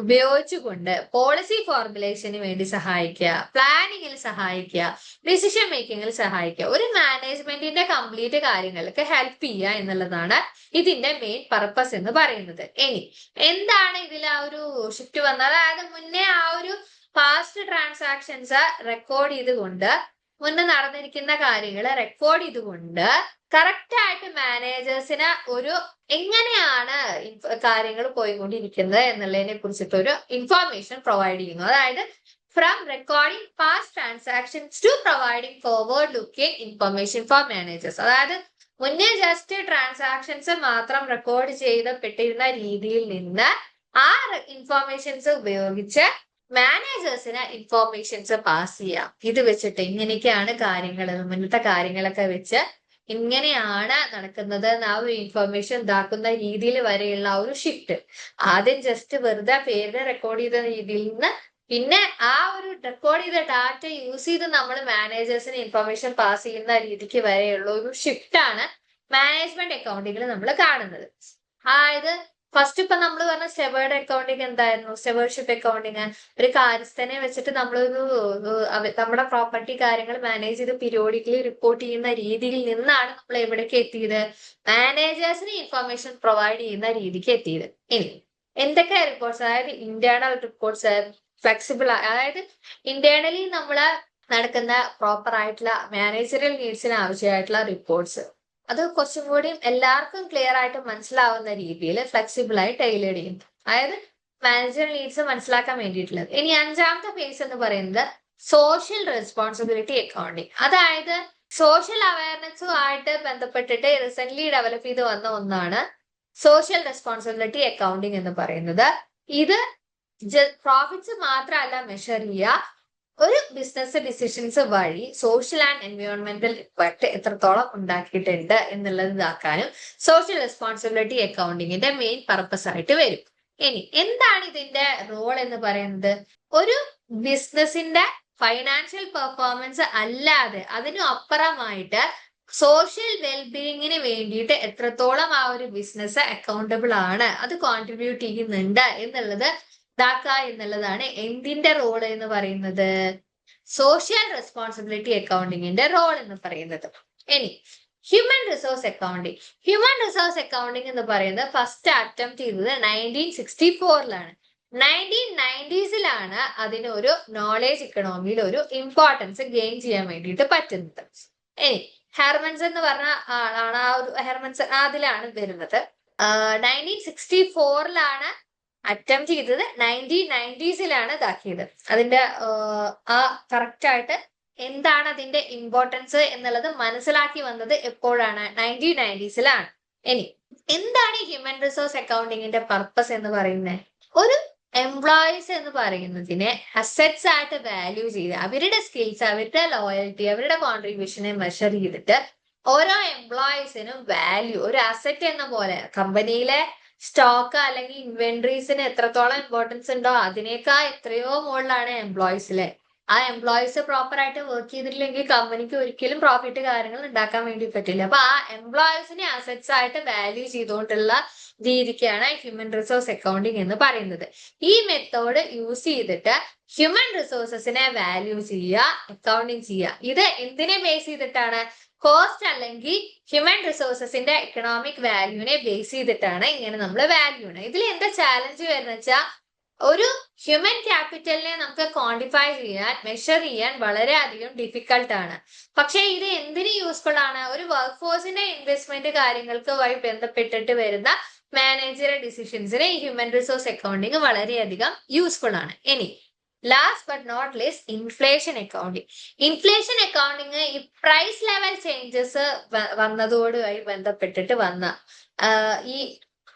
ഉപയോഗിച്ചുകൊണ്ട് പോളിസി ഫോർമുലേഷന് വേണ്ടി സഹായിക്കുക, പ്ലാനിങ്ങിൽ സഹായിക്കുക, ഡിസിഷൻ മേക്കിങ്ങിൽ സഹായിക്കുക, ഒരു മാനേജ്മെന്റിന്റെ കംപ്ലീറ്റ് കാര്യങ്ങൾക്ക് ഹെൽപ്പ് ചെയ്യുക എന്നുള്ളതാണ് ഇതിന്റെ മെയിൻ പർപ്പസ് എന്ന് പറയുന്നത്. ഇനി എന്താണ് ഇതിൽ ആ ഒരു ഷിഫ്റ്റ് വന്നത്? അതായത് മുന്നേ ആ ഒരു പാസ്റ്റ് ട്രാൻസാക്ഷൻസ് റെക്കോർഡ് ചെയ്തുകൊണ്ട്, മുന്നേ നടന്നിരിക്കുന്ന കാര്യങ്ങൾ റെക്കോർഡ് ചെയ്തുകൊണ്ട് കറക്റ്റ് ആയിട്ട് മാനേജേഴ്സിന് ഒരു എങ്ങനെയാണ് കാര്യങ്ങൾ പോയിക്കൊണ്ടിരിക്കുന്നത് എന്നുള്ളതിനെ കുറിച്ചിട്ട് ഒരു ഇൻഫോർമേഷൻ പ്രൊവൈഡ് ചെയ്യുന്നു. അതായത് from recording past transactions to providing forward looking information for managers. അതായത് മുന്നേ ജസ്റ്റ് ട്രാൻസാക്ഷൻസ് മാത്രം റെക്കോർഡ് ചെയ്തപ്പെട്ടിരുന്ന രീതിയിൽ നിന്ന് ആ ഇൻഫോർമേഷൻസ് ഉപയോഗിച്ച് മാനേജേഴ്സിന് ഇൻഫോർമേഷൻസ് പാസ് ചെയ്യാം. ഇത് വെച്ചിട്ട് ഇങ്ങനെയൊക്കെയാണ് കാര്യങ്ങൾ, മുന്നത്തെ കാര്യങ്ങളൊക്കെ വെച്ച് ഇങ്ങനെയാണ് നടക്കുന്നത് ആ ഒരു ഇൻഫർമേഷൻ ഇതാക്കുന്ന രീതിയിൽ വരെയുള്ള ആ ഒരു ഷിഫ്റ്റ്. ആദ്യം ജസ്റ്റ് വെറുതെ പേര് റെക്കോർഡ് ചെയ്ത രീതിയിൽ നിന്ന് പിന്നെ ആ ഒരു റെക്കോർഡ് ചെയ്ത ഡാറ്റ യൂസ് ചെയ്ത് നമ്മൾ മാനേജേഴ്സിന് ഇൻഫർമേഷൻ പാസ് ചെയ്യുന്ന രീതിക്ക് വരെയുള്ള ഒരു ഷിഫ്റ്റ് ആണ് മാനേജ്മെന്റ് അക്കൗണ്ടിങ്ങിൽ നമ്മൾ കാണുന്നത്. അതായത് ഫസ്റ്റ് ഇപ്പൊ നമ്മൾ പറഞ്ഞ സ്റ്റെവേർഡ് അക്കൗണ്ടിങ് എന്തായിരുന്നു? സ്റ്റെവേർഡ്ഷിപ്പ് അക്കൗണ്ടിങ് ഒരു കാര്യസ്ഥനെ വെച്ചിട്ട് നമ്മളൊരു നമ്മുടെ പ്രോപ്പർട്ടി കാര്യങ്ങൾ മാനേജ് ചെയ്ത് പീരിയോഡിക്കലി റിപ്പോർട്ട് ചെയ്യുന്ന രീതിയിൽ നിന്നാണ് നമ്മൾ എവിടേക്ക് എത്തിയത്? മാനേജേഴ്സിന് ഇൻഫർമേഷൻ പ്രൊവൈഡ് ചെയ്യുന്ന രീതിക്ക് എത്തിയത്. ഇനി എന്തൊക്കെ റിപ്പോർട്ട്സ്? അതായത് ഇന്റേണൽ റിപ്പോർട്ട്സ്, ഫ്ലെക്സിബിൾ, അതായത് ഇന്റേണലി നമ്മള് നടക്കുന്ന പ്രോപ്പർ ആയിട്ടുള്ള മാനേജറിയൽ നീഡ്സിന് ആവശ്യമായിട്ടുള്ള റിപ്പോർട്ട്സ്, അത് കുറച്ചും കൂടിയും എല്ലാവർക്കും ക്ലിയർ ആയിട്ട് മനസ്സിലാവുന്ന രീതിയിൽ ഫ്ലെക്സിബിൾ ആയി ടൈലേഡ് ചെയ്യും. അതായത് മാനേജർ നീഡ്സ് മനസ്സിലാക്കാൻ വേണ്ടിയിട്ടുള്ളത്. ഇനി അഞ്ചാമത്തെ ഫേസ് എന്ന് പറയുന്നത് സോഷ്യൽ റെസ്പോൺസിബിലിറ്റി അക്കൗണ്ടിങ്. അതായത് സോഷ്യൽ അവയർനെസ്സും ആയിട്ട് ബന്ധപ്പെട്ടിട്ട് റീസെന്റ് ഡെവലപ്പ് ചെയ്ത് വന്ന ഒന്നാണ് സോഷ്യൽ റെസ്പോൺസിബിലിറ്റി അക്കൗണ്ടിങ് എന്ന് പറയുന്നത്. ഇത് പ്രോഫിറ്റ്സ് മാത്രമല്ല മെഷർ ചെയ്യുക, ഒരു ബിസിനസ് ഡിസിഷൻസ് വഴി സോഷ്യൽ ആൻഡ് എൻവയോൺമെന്റൽ ഇമ്പാക്ട് എത്രത്തോളം ഉണ്ടാക്കിയിട്ടുണ്ട് എന്നുള്ളത് ഇതാക്കാനും സോഷ്യൽ റെസ്പോൺസിബിലിറ്റി അക്കൗണ്ടിങ്ങിന്റെ മെയിൻ പർപ്പസ് ആയിട്ട് വരും. ഇനി എന്താണ് ഇതിന്റെ റോൾ എന്ന് പറയുന്നത്? ഒരു ബിസിനസിന്റെ ഫൈനാൻഷ്യൽ പെർഫോമൻസ് അല്ലാതെ അതിനും അപ്പുറമായിട്ട് സോഷ്യൽ വെൽബീയിങ്ങിന് വേണ്ടിയിട്ട് എത്രത്തോളം ആ ഒരു ബിസിനസ് അക്കൗണ്ടബിൾ ആണ്, അത് കോൺട്രിബ്യൂട്ട് ചെയ്യുന്നുണ്ട് എന്നുള്ളത് ഇതാക്കുക എന്നുള്ളതാണ് എന്തിന്റെ റോൾ എന്ന് പറയുന്നത്? സോഷ്യൽ റെസ്പോൺസിബിലിറ്റി അക്കൗണ്ടിങ്ങിന്റെ റോൾ എന്ന് പറയുന്നത്. ഇനി human resource accounting. Human resource accounting എന്ന് പറയുന്നത് ഫസ്റ്റ് അറ്റംപ്റ്റ് ചെയ്തത് 1964 1990s അതിനൊരു നോളേജ് ഇക്കണോമിയിൽ ഒരു ഇമ്പോർട്ടൻസ് ഗെയിൻ ചെയ്യാൻ വേണ്ടിയിട്ട് പറ്റുന്നത്. ഇനി ഹെർമൻസ് എന്ന് പറഞ്ഞ ആളാണ് ആ ഒരു ഹെർമൻസ് അതിലാണ് വരുന്നത്. 1964 അറ്റംപ്റ്റ് ചെയ്തത്, 1990s ഇതാക്കിയത്. അതിന്റെ ആ കറക്റ്റ് ആയിട്ട് എന്താണ് അതിന്റെ ഇമ്പോർട്ടൻസ് എന്നുള്ളത് മനസ്സിലാക്കി വന്നത് എപ്പോഴാണ്? 1990s. ഇനി എന്താണ് ഈ ഹ്യൂമൻ റിസോഴ്സ് അക്കൗണ്ടിങ്ങിന്റെ പർപ്പസ് എന്ന് പറയുന്നത്? ഒരു എംപ്ലോയീസ് എന്ന് പറയുന്നതിനെ അസറ്റ്സ് ആയിട്ട് വാല്യൂ ചെയ്ത് അവരുടെ സ്കിൽസ്, അവരുടെ ലോയൽറ്റി, അവരുടെ കോൺട്രിബ്യൂഷനെ മെഷർ ചെയ്തിട്ട് ഓരോ എംപ്ലോയീസിനും വാല്യൂ, ഒരു അസറ്റ് എന്ന പോലെ കമ്പനിയിലെ സ്റ്റോക്ക് അല്ലെങ്കിൽ ഇൻവെന്ററീസിന് എത്രത്തോളം ഇമ്പോർട്ടൻസ് ഉണ്ടോ അതിനേക്കാൾ എത്രയോ മുകളിലാണ് എംപ്ലോയീസിലെ ആ എംപ്ലോയീസ് പ്രോപ്പർ ആയിട്ട് വർക്ക് ചെയ്തിട്ടില്ലെങ്കിൽ കമ്പനിക്ക് ഒരിക്കലും പ്രോഫിറ്റ് കാര്യങ്ങൾ ഉണ്ടാക്കാൻ വേണ്ടി പറ്റില്ല. അപ്പൊ ആ എംപ്ലോയീസിനെ അസറ്റ്സ് ആയിട്ട് വാല്യൂ ചെയ്തുകൊണ്ടുള്ള രീതിക്കാണ് ഹ്യൂമൻ റിസോഴ്സ് അക്കൗണ്ടിങ് എന്ന് പറയുന്നത്. ഈ മെത്തേഡ് യൂസ് ചെയ്തിട്ട് ഹ്യൂമൻ റിസോഴ്സസിനെ വാല്യൂ ചെയ്യുക, അക്കൗണ്ടിങ് ചെയ്യുക. ഇത് എന്തിനെ ബേസ് ചെയ്തിട്ടാണ്? കോസ്റ്റ് അല്ലെങ്കിൽ ഹ്യൂമൻ റിസോഴ്സസിന്റെ എക്കണോമിക് വാല്യൂവിനെ ബേസ് ചെയ്തിട്ടാണ് ഇങ്ങനെ നമ്മൾ വാല്യൂ ആണ്. ഇതിൽ എന്താ ചാലഞ്ച് വരുന്ന വെച്ചാൽ ഒരു ഹ്യൂമൻ ക്യാപിറ്റലിനെ നമുക്ക് ക്വാണ്ടിഫൈ ചെയ്യാൻ, മെഷർ ചെയ്യാൻ വളരെയധികം ഡിഫിക്കൽട്ട് ആണ്. പക്ഷെ ഇത് എന്തിന് യൂസ്ഫുൾ ആണ്? ഒരു വർക്ക് ഫോഴ്സിന്റെ ഇൻവെസ്റ്റ്മെന്റ് കാര്യങ്ങൾക്ക് വഴി ബന്ധപ്പെട്ടിട്ട് വരുന്ന മാനേജറൽ ഡിസിഷൻസിന് ഈ ഹ്യൂമൻ റിസോഴ്സ് അക്കൗണ്ടിങ് വളരെയധികം യൂസ്ഫുൾ ആണ്. ഇനി last but not least inflation accounting. Inflation accounting ഈ പ്രൈസ് ലെവൽ ചേഞ്ചസ് വന്നതോടുമായി ബന്ധപ്പെട്ടിട്ട് വന്ന ഈ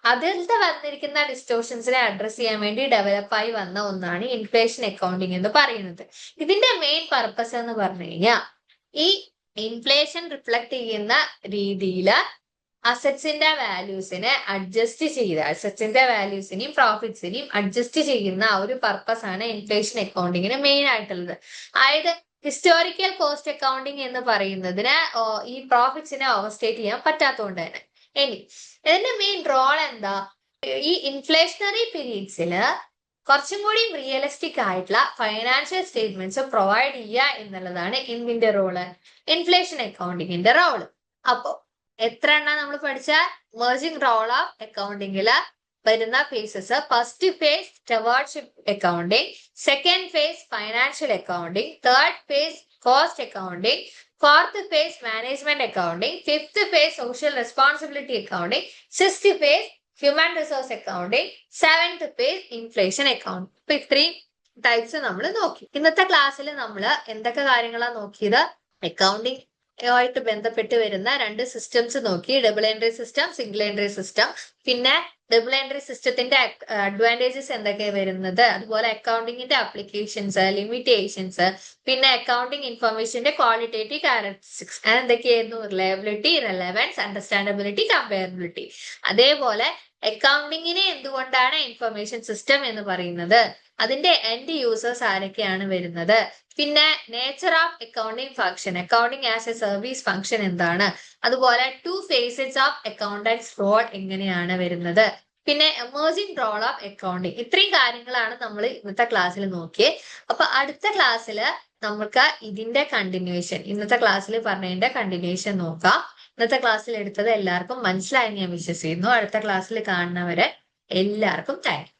അതിലത്തെ വന്നിരിക്കുന്ന ഡിസ്റ്റോർഷൻസിനെ അഡ്രസ് ചെയ്യാൻ വേണ്ടി ഡെവലപ്പായി വന്ന ഒന്നാണ് ഇൻഫ്ലേഷൻ അക്കൗണ്ടിങ് എന്ന് പറയുന്നത്. ഇതിന്റെ മെയിൻ പർപ്പസ് എന്ന് പറഞ്ഞു കഴിഞ്ഞാൽ ഈ ഇൻഫ്ലേഷൻ റിഫ്ലക്ട് ചെയ്യുന്ന രീതിയിൽ അസറ്റ്സിന്റെ വാല്യൂസിനെ അഡ്ജസ്റ്റ് ചെയ്ത് അസറ്റ്സിന്റെ വാല്യൂസിനെയും പ്രോഫിറ്റ്സിനെയും അഡ്ജസ്റ്റ് ചെയ്യുന്ന ആ ഒരു പർപ്പസ് ആണ് ഇൻഫ്ലേഷൻ അക്കൗണ്ടിങ്ങിന് മെയിൻ ആയിട്ടുള്ളത്. അതായത് ഹിസ്റ്റോറിക്കൽ കോസ്റ്റ് അക്കൗണ്ടിങ് എന്ന് പറയുന്നതിന് ഈ പ്രോഫിറ്റ്സിനെ ഓവർസ്റ്റേറ്റ് ചെയ്യാൻ പറ്റാത്തതുകൊണ്ട് തന്നെ. ഇനി ഇതിന്റെ മെയിൻ റോൾ എന്താ? ഈ ഇൻഫ്ലേഷണറി പീരീഡ്സില് കുറച്ചും കൂടി റിയലിസ്റ്റിക് ആയിട്ടുള്ള ഫൈനാൻഷ്യൽ സ്റ്റേറ്റ്മെന്റ്സ് പ്രൊവൈഡ് ചെയ്യുക എന്നുള്ളതാണ് എന്തിന്റെ റോള്? Inflation അക്കൗണ്ടിങ്ങിന്റെ role. അപ്പോ എത്ര എണ്ണ നമ്മൾ പഠിച്ച മെർജിംഗ് റോൾ ഓഫ് അക്കൗണ്ടിങ്ങില് വരുന്ന phases? First phase stewardship accounting, second phase financial accounting, third phase cost accounting, fourth phase management accounting, fifth phase social responsibility accounting, sixth phase human resource accounting, seventh phase inflation accounting. ഇപ്പൊ ഇത്രയും types നമ്മൾ നോക്കി. ഇന്നത്തെ ക്ലാസ്സിൽ നമ്മൾ എന്തൊക്കെ കാര്യങ്ങളാണ് നോക്കിയത്? അക്കൗണ്ടിങ് ആയിട്ട് ബന്ധപ്പെട്ട് വരുന്ന രണ്ട് സിസ്റ്റംസ് നോക്കി. Double entry system, single entry system. പിന്നെ ഡബിൾ എൻട്രി സിസ്റ്റത്തിന്റെ അഡ്വാൻറ്റേജസ് എന്തൊക്കെയാണ് വരുന്നത്, അതുപോലെ അക്കൗണ്ടിങ്ങിന്റെ അപ്ലിക്കേഷൻസ്, ലിമിറ്റേഷൻസ്, പിന്നെ അക്കൗണ്ടിങ് ഇൻഫർമേഷന്റെ ക്വാളിറ്റേറ്റീവ് ക്യാരക്ടറിസ്റ്റിക്സ് എന്തൊക്കെയായിരുന്നു? Reliability, relevance, understandability, comparability. അതേപോലെ അക്കൗണ്ടിങ്ങിനെ എന്തുകൊണ്ടാണ് ഇൻഫർമേഷൻ സിസ്റ്റം എന്ന് പറയുന്നത്, അതിന്റെ എൻഡ് യൂസേഴ്സ് ആരൊക്കെയാണ് വരുന്നത്, പിന്നെ nature of accounting function, accounting as a service function എന്താണ്, അതുപോലെ two phases of accountants role എങ്ങനെയാണ് വരുന്നത്, പിന്നെ എമേർജിംഗ് റോൾ ഓഫ് അക്കൗണ്ടിങ്. ഇത്രയും കാര്യങ്ങളാണ് നമ്മൾ ഇന്നത്തെ ക്ലാസ്സിൽ നോക്കിയത്. അപ്പൊ അടുത്ത ക്ലാസ്സിൽ നമുക്ക് ഇതിന്റെ കണ്ടിന്യൂഷൻ, ഇന്നത്തെ ക്ലാസ്സിൽ പറഞ്ഞതിന്റെ കണ്ടിന്യൂഷൻ നോക്കാം. ഇന്നത്തെ ക്ലാസ്സിൽ എടുത്തത് എല്ലാവർക്കും മനസ്സിലായി ഞാൻ വിശ്വസിക്കുന്നു. അടുത്ത ക്ലാസ്സിൽ കാണുന്നവരെ എല്ലാവർക്കും താങ്ക് യു.